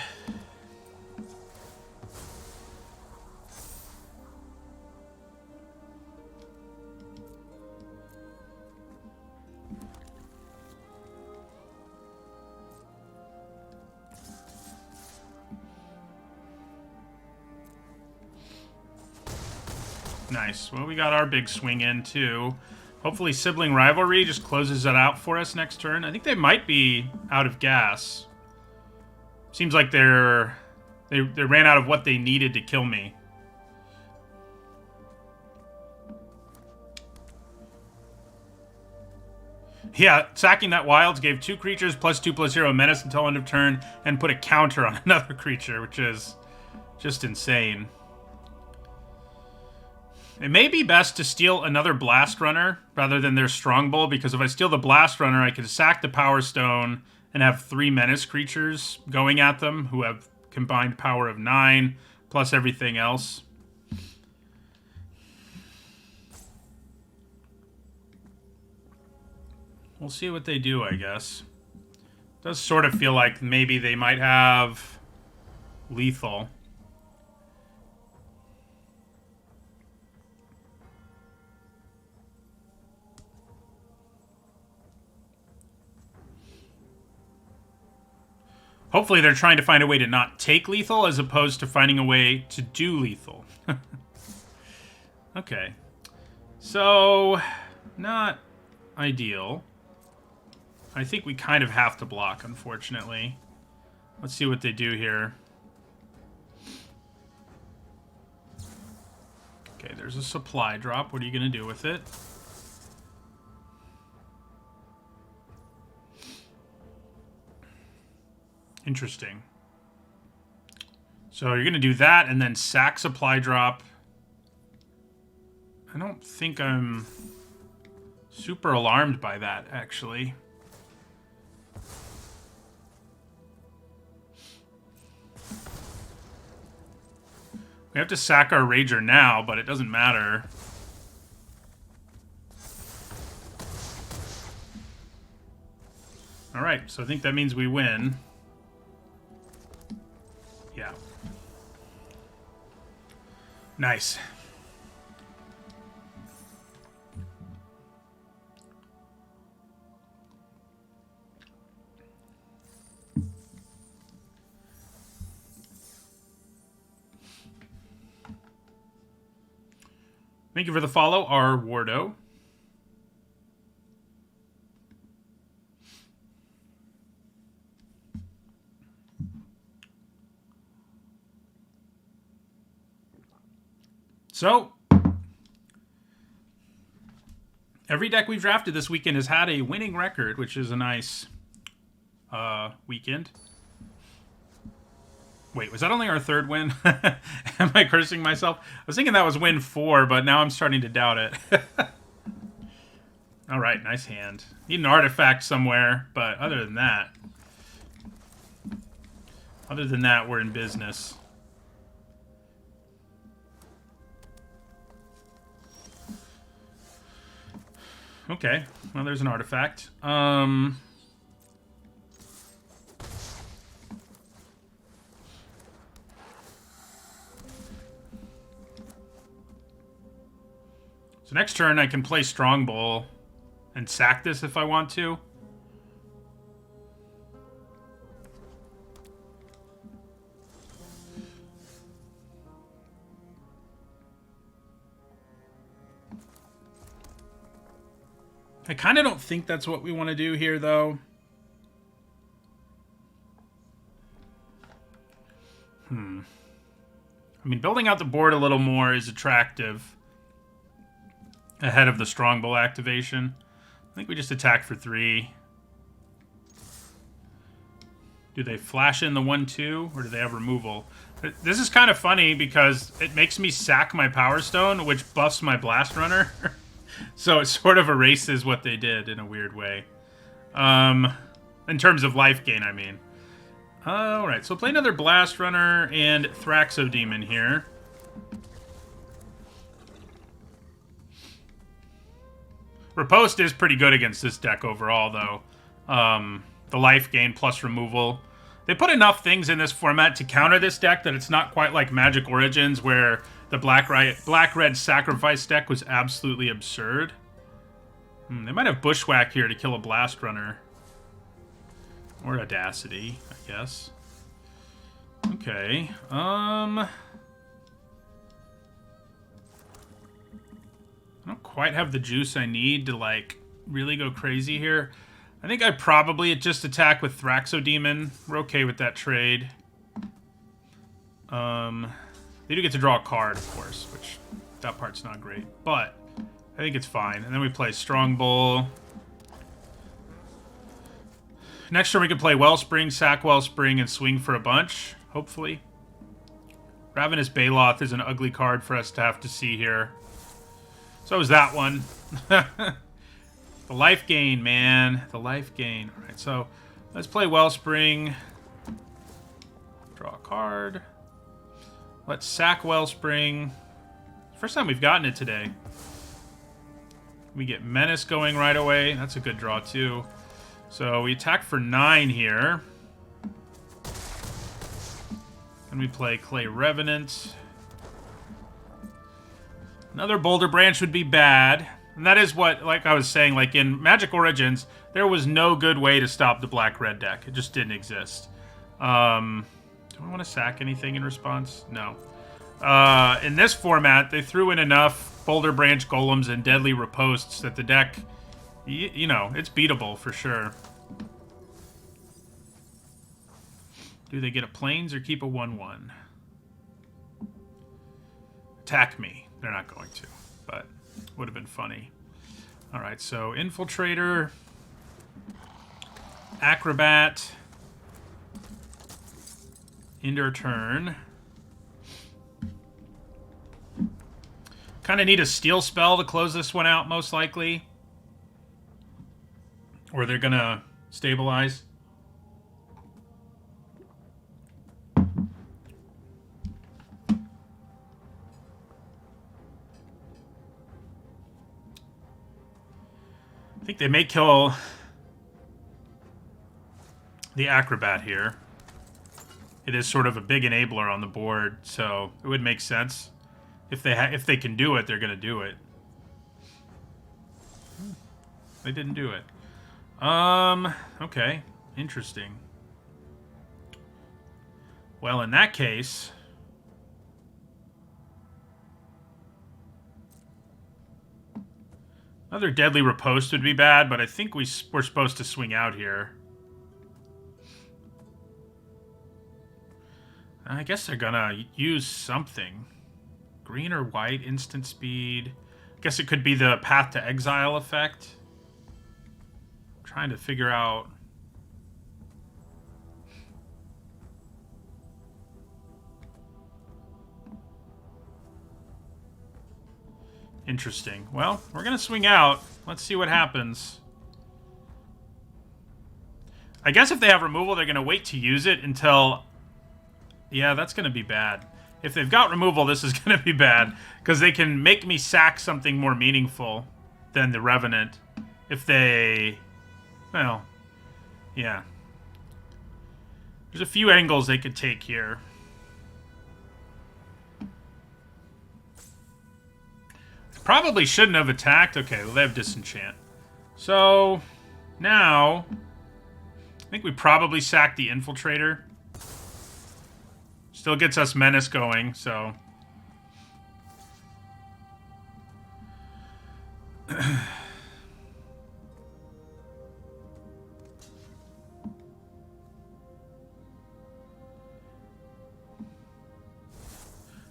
[SPEAKER 1] Nice. Well, we got our big swing in, too. Hopefully Sibling Rivalry just closes that out for us next turn. I think they might be out of gas. Seems like they ran out of what they needed to kill me. Yeah, sacking that Wilds gave 2 creatures +2/+0 menace until end of turn and put a counter on another creature, which is just insane. It may be best to steal another Blast Runner rather than their Strongbow, because if I steal the Blast Runner, I can sack the Power Stone and have 3 menace creatures going at them who have combined power of 9 plus everything else. We'll see what they do, I guess. Does sort of feel like maybe they might have lethal. Hopefully they're trying to find a way to not take lethal as opposed to finding a way to do lethal. Okay. So, not ideal. I think we kind of have to block, unfortunately. Let's see what they do here. Okay, there's a supply drop. What are you going to do with it? Interesting. So you're going to do that and then sack supply drop. I don't think I'm super alarmed by that, actually. We have to sack our Rager now, but it doesn't matter. Alright, so I think that means we win. Yeah. Nice. Thank you for the follow, R. Wardo. So, every deck we've drafted this weekend has had a winning record, which is a nice weekend. Wait, was that only our third win? Am I cursing myself? I was thinking that was win 4, but now I'm starting to doubt it. All right, nice hand. Need an artifact somewhere, but other than that, we're in business. Okay, well, there's an artifact. So next turn I can play Strongbow and sack this if I want to. I kind of don't think that's what we want to do here, though. I mean, building out the board a little more is attractive ahead of the Strongbow activation. I think we just attack for 3. Do they flash in the 1/2, or do they have removal? This is kind of funny because it makes me sack my Power Stone, which buffs my Blast Runner. So it sort of erases what they did in a weird way. In terms of life gain, I mean. Alright, so play another Blast Runner and Thraxodemon here. Riposte is pretty good against this deck overall, though. The life gain plus removal. They put enough things in this format to counter this deck that it's not quite like Magic Origins, where the black-red sacrifice deck was absolutely absurd. They might have Bushwhack here to kill a Blast Runner. Or Audacity, I guess. Okay. I don't quite have the juice I need to, like, really go crazy here. I think I probably just attack with Thraxodemon. We're okay with that trade. They do get to draw a card, of course, which that part's not great. But I think it's fine. And then we play Strongbow. Next turn we can play Wellspring, sack Wellspring, and swing for a bunch, hopefully. Ravenous Baloth is an ugly card for us to have to see here. So is that one. The life gain, man. The life gain. All right, so let's play Wellspring. Draw a card. Let's sack Wellspring. First time we've gotten it today. We get Menace going right away. That's a good draw, too. So we attack for 9 here. Then we play Clay Revenant. Another Boulder Branch would be bad. And that is what, like I was saying, like in Magic Origins, there was no good way to stop the black-red deck. It just didn't exist. Do I want to sack anything in response? No. In this format, they threw in enough Boulder Branch Golems and Deadly Ripostes that the deck, you know, it's beatable for sure. Do they get a Plains or keep a 1/1? Attack me. They're not going to, but would have been funny. All right, so Infiltrator, Acrobat, end our turn. Kind of need a Steel spell to close this one out, most likely. Or they're going to stabilize. I think they may kill the Acrobat here. It is sort of a big enabler on the board, so it would make sense. If they can do it, they're going to do it. They didn't do it. Okay. Interesting. Well, in that case... Another Deadly Riposte would be bad, but I think we're supposed to swing out here. I guess they're gonna use something. Green or white, instant speed. I guess it could be the Path to Exile effect. I'm trying to figure out... Interesting. Well, we're going to swing out. Let's see what happens. I guess if they have removal, they're going to wait to use it until... Yeah, that's going to be bad. If they've got removal, this is going to be bad. Because they can make me sack something more meaningful than the Revenant. If they... Well, yeah. There's a few angles they could take here. Probably shouldn't have attacked. Okay, well, they have Disenchant. So, now... I think we probably sacked the Infiltrator. Still gets us Menace going, so...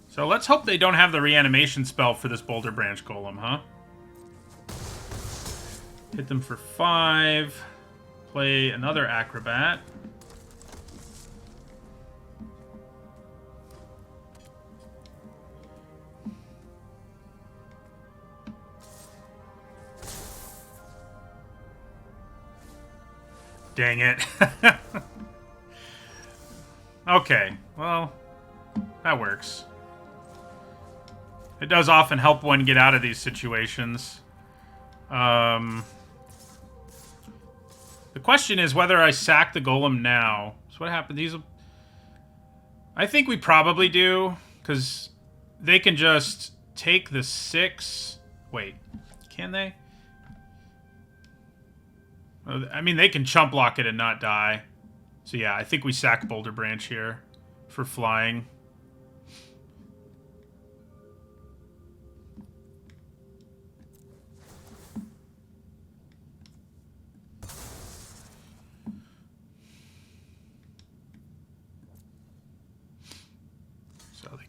[SPEAKER 1] So let's hope they don't have the reanimation spell for this Boulder Branch Golem, huh? Hit them for 5. Play another Acrobat. Dang it. Okay, well, that works. It does often help one get out of these situations. The question is whether I sack the Golem now. So what happened? I think we probably do, because they can just take the 6. Wait, can they? I mean, they can chump block it and not die. So yeah, I think we sack Boulder Branch here for flying.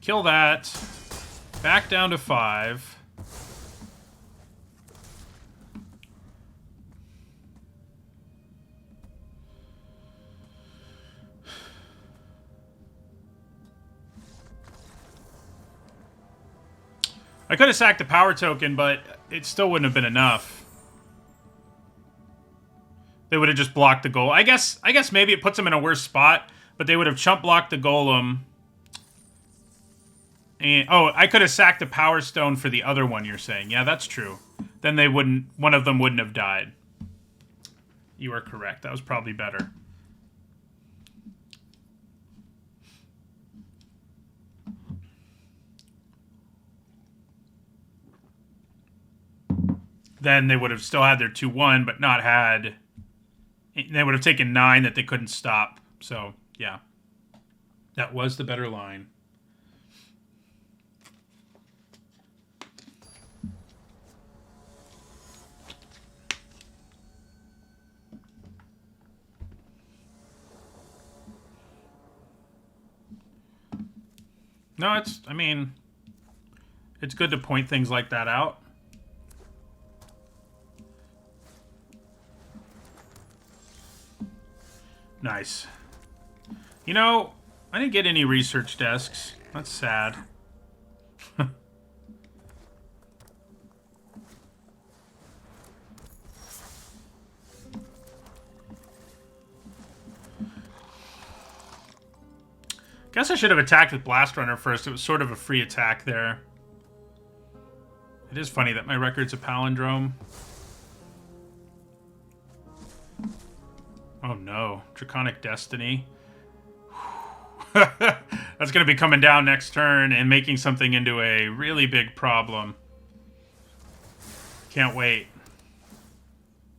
[SPEAKER 1] Kill that. Back down to 5. I could have sacked the power token, but it still wouldn't have been enough. They would have just blocked the goal. I guess maybe it puts them in a worse spot, but they would have chump blocked the golem. And, oh, I could have sacked the Power Stone for the other one, you're saying. Yeah, that's true. Then they wouldn't... One of them wouldn't have died. You are correct. That was probably better. then they would have still had their 2-1, but not had... They would have taken 9 that they couldn't stop. So, yeah. That was the better line. No, it's... I mean... It's good to point things like that out. Nice. You know, I didn't get any research desks. That's sad. Guess I should have attacked with Blast Runner first. It was sort of a free attack there. It is funny that my record's a palindrome. Oh no, Draconic Destiny. That's going to be coming down next turn and making something into a really big problem. Can't wait.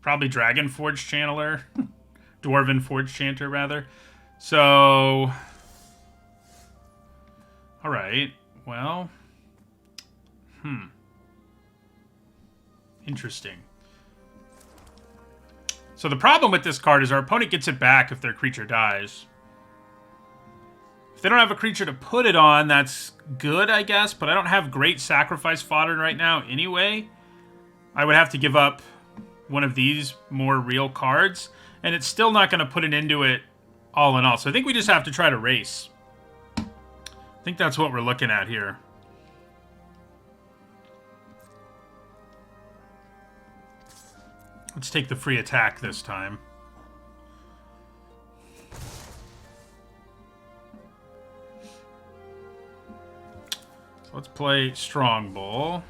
[SPEAKER 1] Probably Dragon Forge Channeler. Dwarven Forge Chanter, rather. So... Alright, well... Interesting. So the problem with this card is our opponent gets it back if their creature dies. If they don't have a creature to put it on, that's good, I guess, but I don't have great sacrifice fodder right now anyway. I would have to give up one of these more real cards, and it's still not going to put an end to it all in all. So I think we just have to try to race. I think that's what we're looking at here. Let's take the free attack this time. So let's play Strong Bull.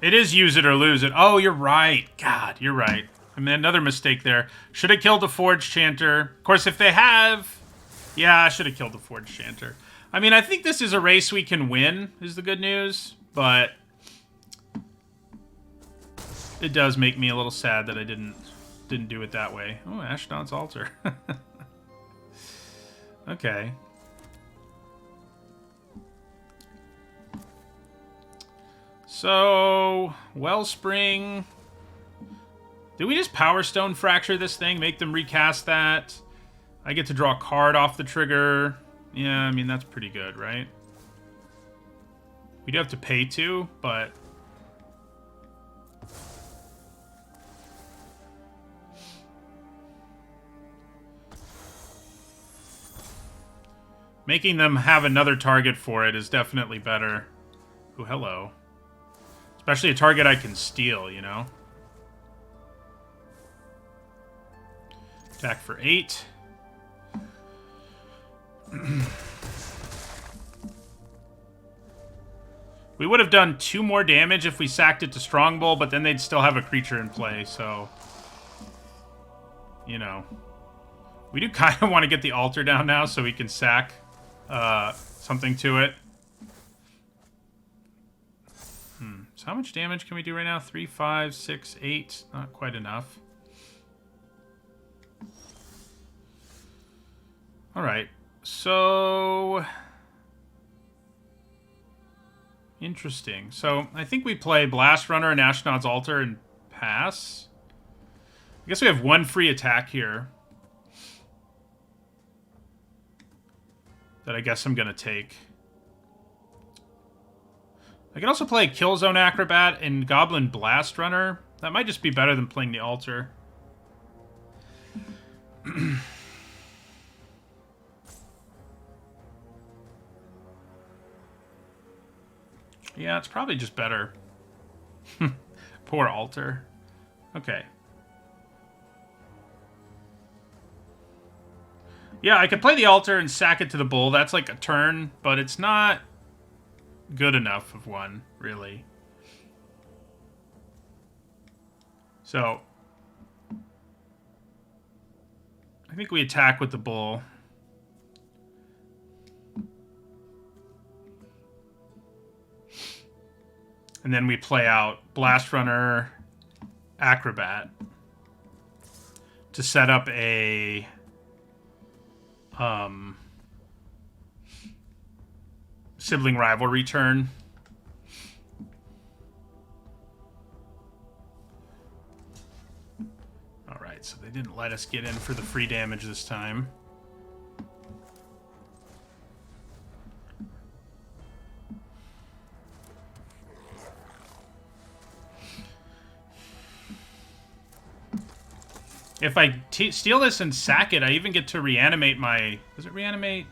[SPEAKER 1] It is use it or lose it. Oh, you're right. God, you're right. I mean, another mistake there. Should have killed the Forge Chanter. Of course, if they have... Yeah, I should have killed the Forge Chanter. I mean, I think this is a race we can win, is the good news. But... it does make me a little sad that I didn't do it that way. Oh, Ashnod's Altar. Okay. So, Wellspring. Do we just Power Stone Fracture this thing? Make them recast that? I get to draw a card off the trigger. Yeah, I mean, that's pretty good, right? We do have to pay to, but... making them have another target for it is definitely better. Oh, hello. Especially a target I can steal, you know? Attack for 8. We would have done 2 more damage if we sacked it to Strongbow, but then they'd still have a creature in play, so... you know. We do kind of want to get the altar down now so we can sack something to it. So how much damage can we do right now? 3, 5, 6, 8. Not quite enough. Alright. So... interesting. So I think we play Blast Runner and Ashnod's Altar and pass. I guess we have 1 free attack here. That I guess I'm going to take. I can also play Killzone Acrobat and Goblin Blast Runner. That might just be better than playing the altar. Yeah, it's probably just better. Poor altar. Okay. Yeah, I could play the altar and sack it to the bull. That's like a turn, but it's not good enough of one, really. So, I think we attack with the bull. And then we play out Blast Runner, Acrobat to set up a sibling rivalry turn. Alright, so they didn't let us get in for the free damage this time. If I steal this and sack it, I even get to reanimate my... Does it reanimate?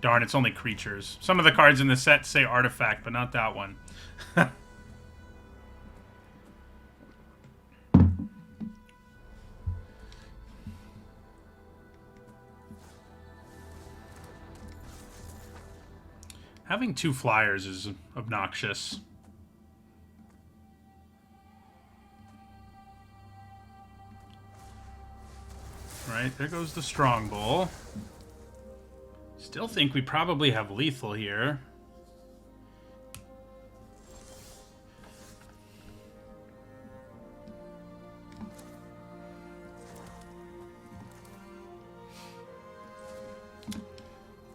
[SPEAKER 1] Darn, it's only creatures. Some of the cards in the set say artifact, but not that one. Having 2 flyers is obnoxious. Right, there goes the Strong Bull. Still think we probably have lethal here.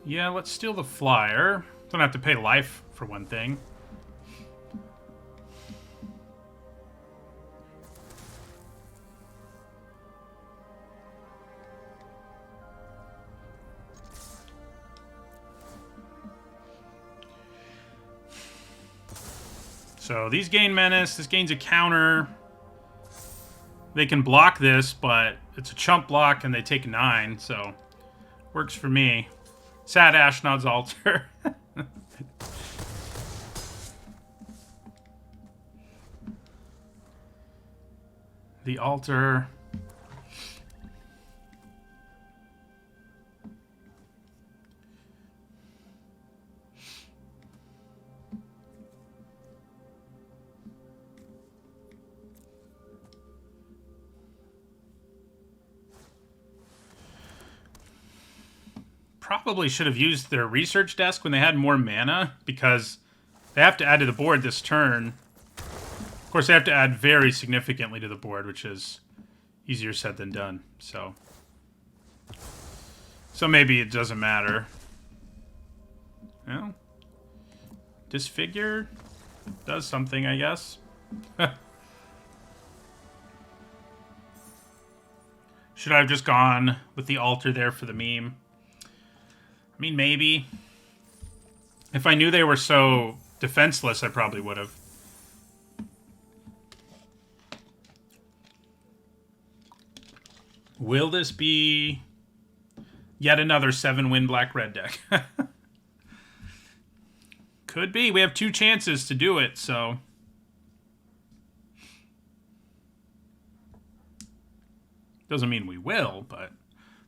[SPEAKER 1] Yeah, let's steal the flyer. Don't have to pay life for one thing. So these gain menace. This gains a counter. They can block this, but it's a chump block and they take 9, so works for me. Sad Ashnod's Altar. The altar. Probably should have used their research desk when they had more mana, because they have to add to the board this turn. Of course, they have to add very significantly to the board, which is easier said than done. So maybe it doesn't matter. Well, Disfigure does something, I guess. Should I have just gone with the altar there for the meme? I mean, maybe. If I knew they were so defenseless, I probably would have. Will this be yet another 7-win black-red deck? Could be. We have 2 chances to do it, so... Doesn't mean we will, but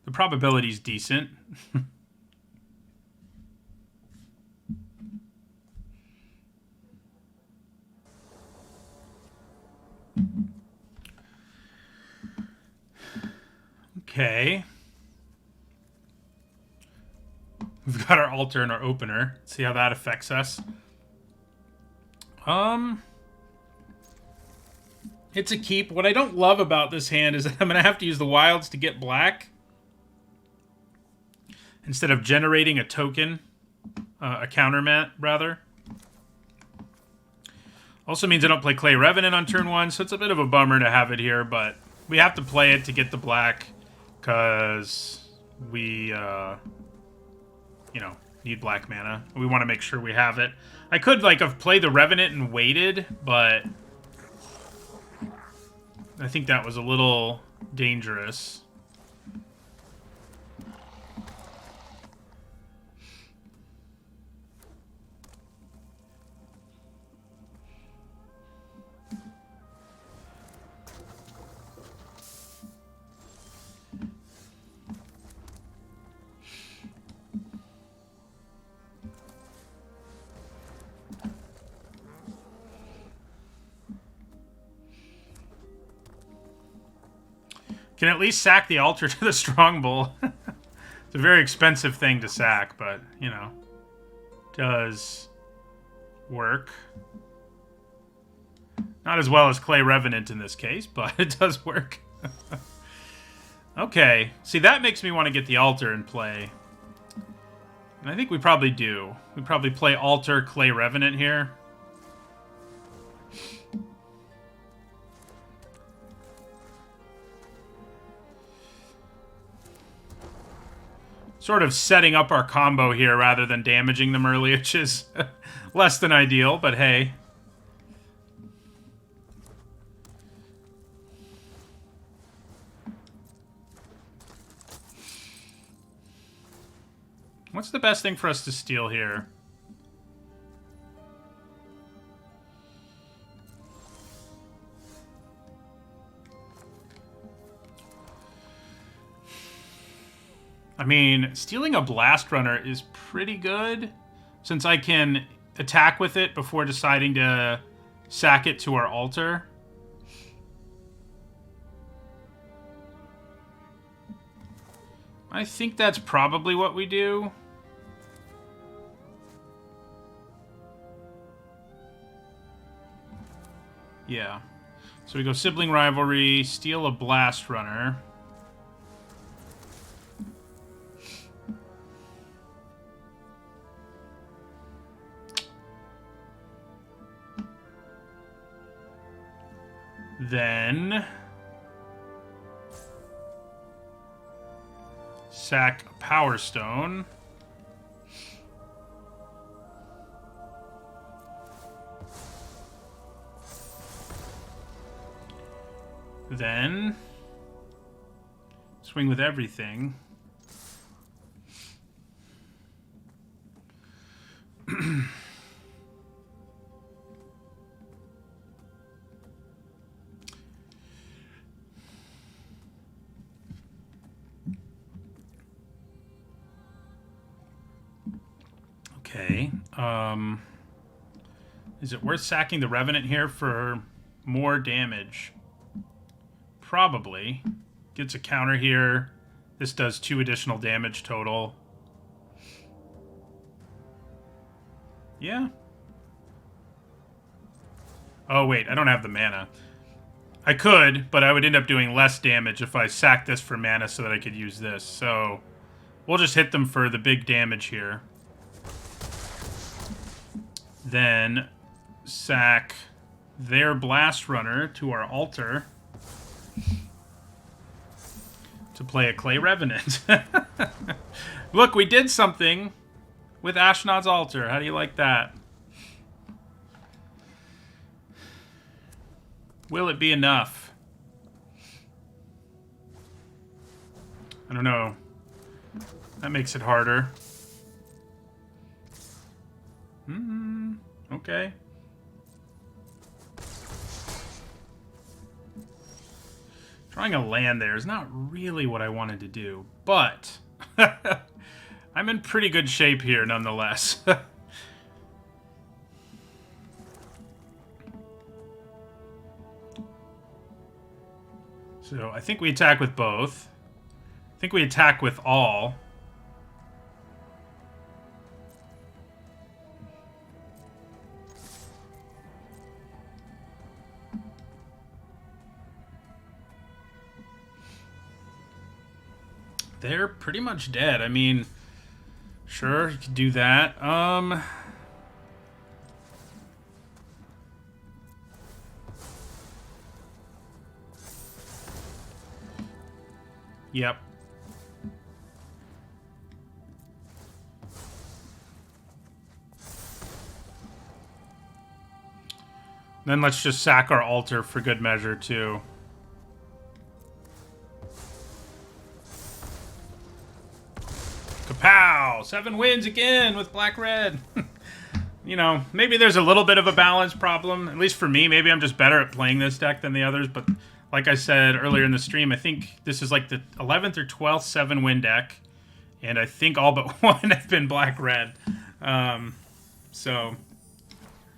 [SPEAKER 1] the probability's decent. Okay. We've got our altar and our opener. Let's see how that affects us. It's a keep. What I don't love about this hand is that I'm going to have to use the wilds to get black instead of generating a token, a counter mat, rather. Also means I don't play Clay Revenant on turn 1, so it's a bit of a bummer to have it here, but we have to play it to get the black because we, you know, need black mana. We want to make sure we have it. I could, like, have played the Revenant and waited, but I think that was a little dangerous. Can at least sack the altar to the Strong Bull. It's a very expensive thing to sack, but, you know, does work. Not as well as Clay Revenant in this case, but it does work. Okay. See, that makes me want to get the altar in play. And I think we probably do. We probably play altar, Clay Revenant here. Sort of setting up our combo here rather than damaging them early, which is less than ideal, but hey. What's the best thing for us to steal here? I mean, stealing a Blast Runner is pretty good, since I can attack with it before deciding to sack it to our altar. I think that's probably what we do. Yeah. So we go Sibling Rivalry, steal a Blast Runner. Then sack a Power Stone. Then swing with everything. Okay. Is it worth sacking the Revenant here for more damage? Probably. Gets a counter here. This does 2 additional damage total. Yeah. Oh, wait. I don't have the mana. I could, but I would end up doing less damage if I sacked this for mana so that I could use this. So we'll just hit them for the big damage here. Then sack their Blast Runner to our altar to play a Clay Revenant. Look, we did something with Ashnod's altar. How do you like that? Will it be enough? I don't know. That makes it harder. Okay. Drawing a land there is not really what I wanted to do, but I'm in pretty good shape here nonetheless. So I think we attack with both. I think we attack with all. They're pretty much dead. I mean, sure, you could do that. Yep. Then let's just sack our altar for good measure, too. Kapow! 7 wins again with black-red. You know, maybe there's a little bit of a balance problem. At least for me, maybe I'm just better at playing this deck than the others. But like I said earlier in the stream, I think this is like the 11th or 12th 7-win deck. And I think all but one have been black-red. So,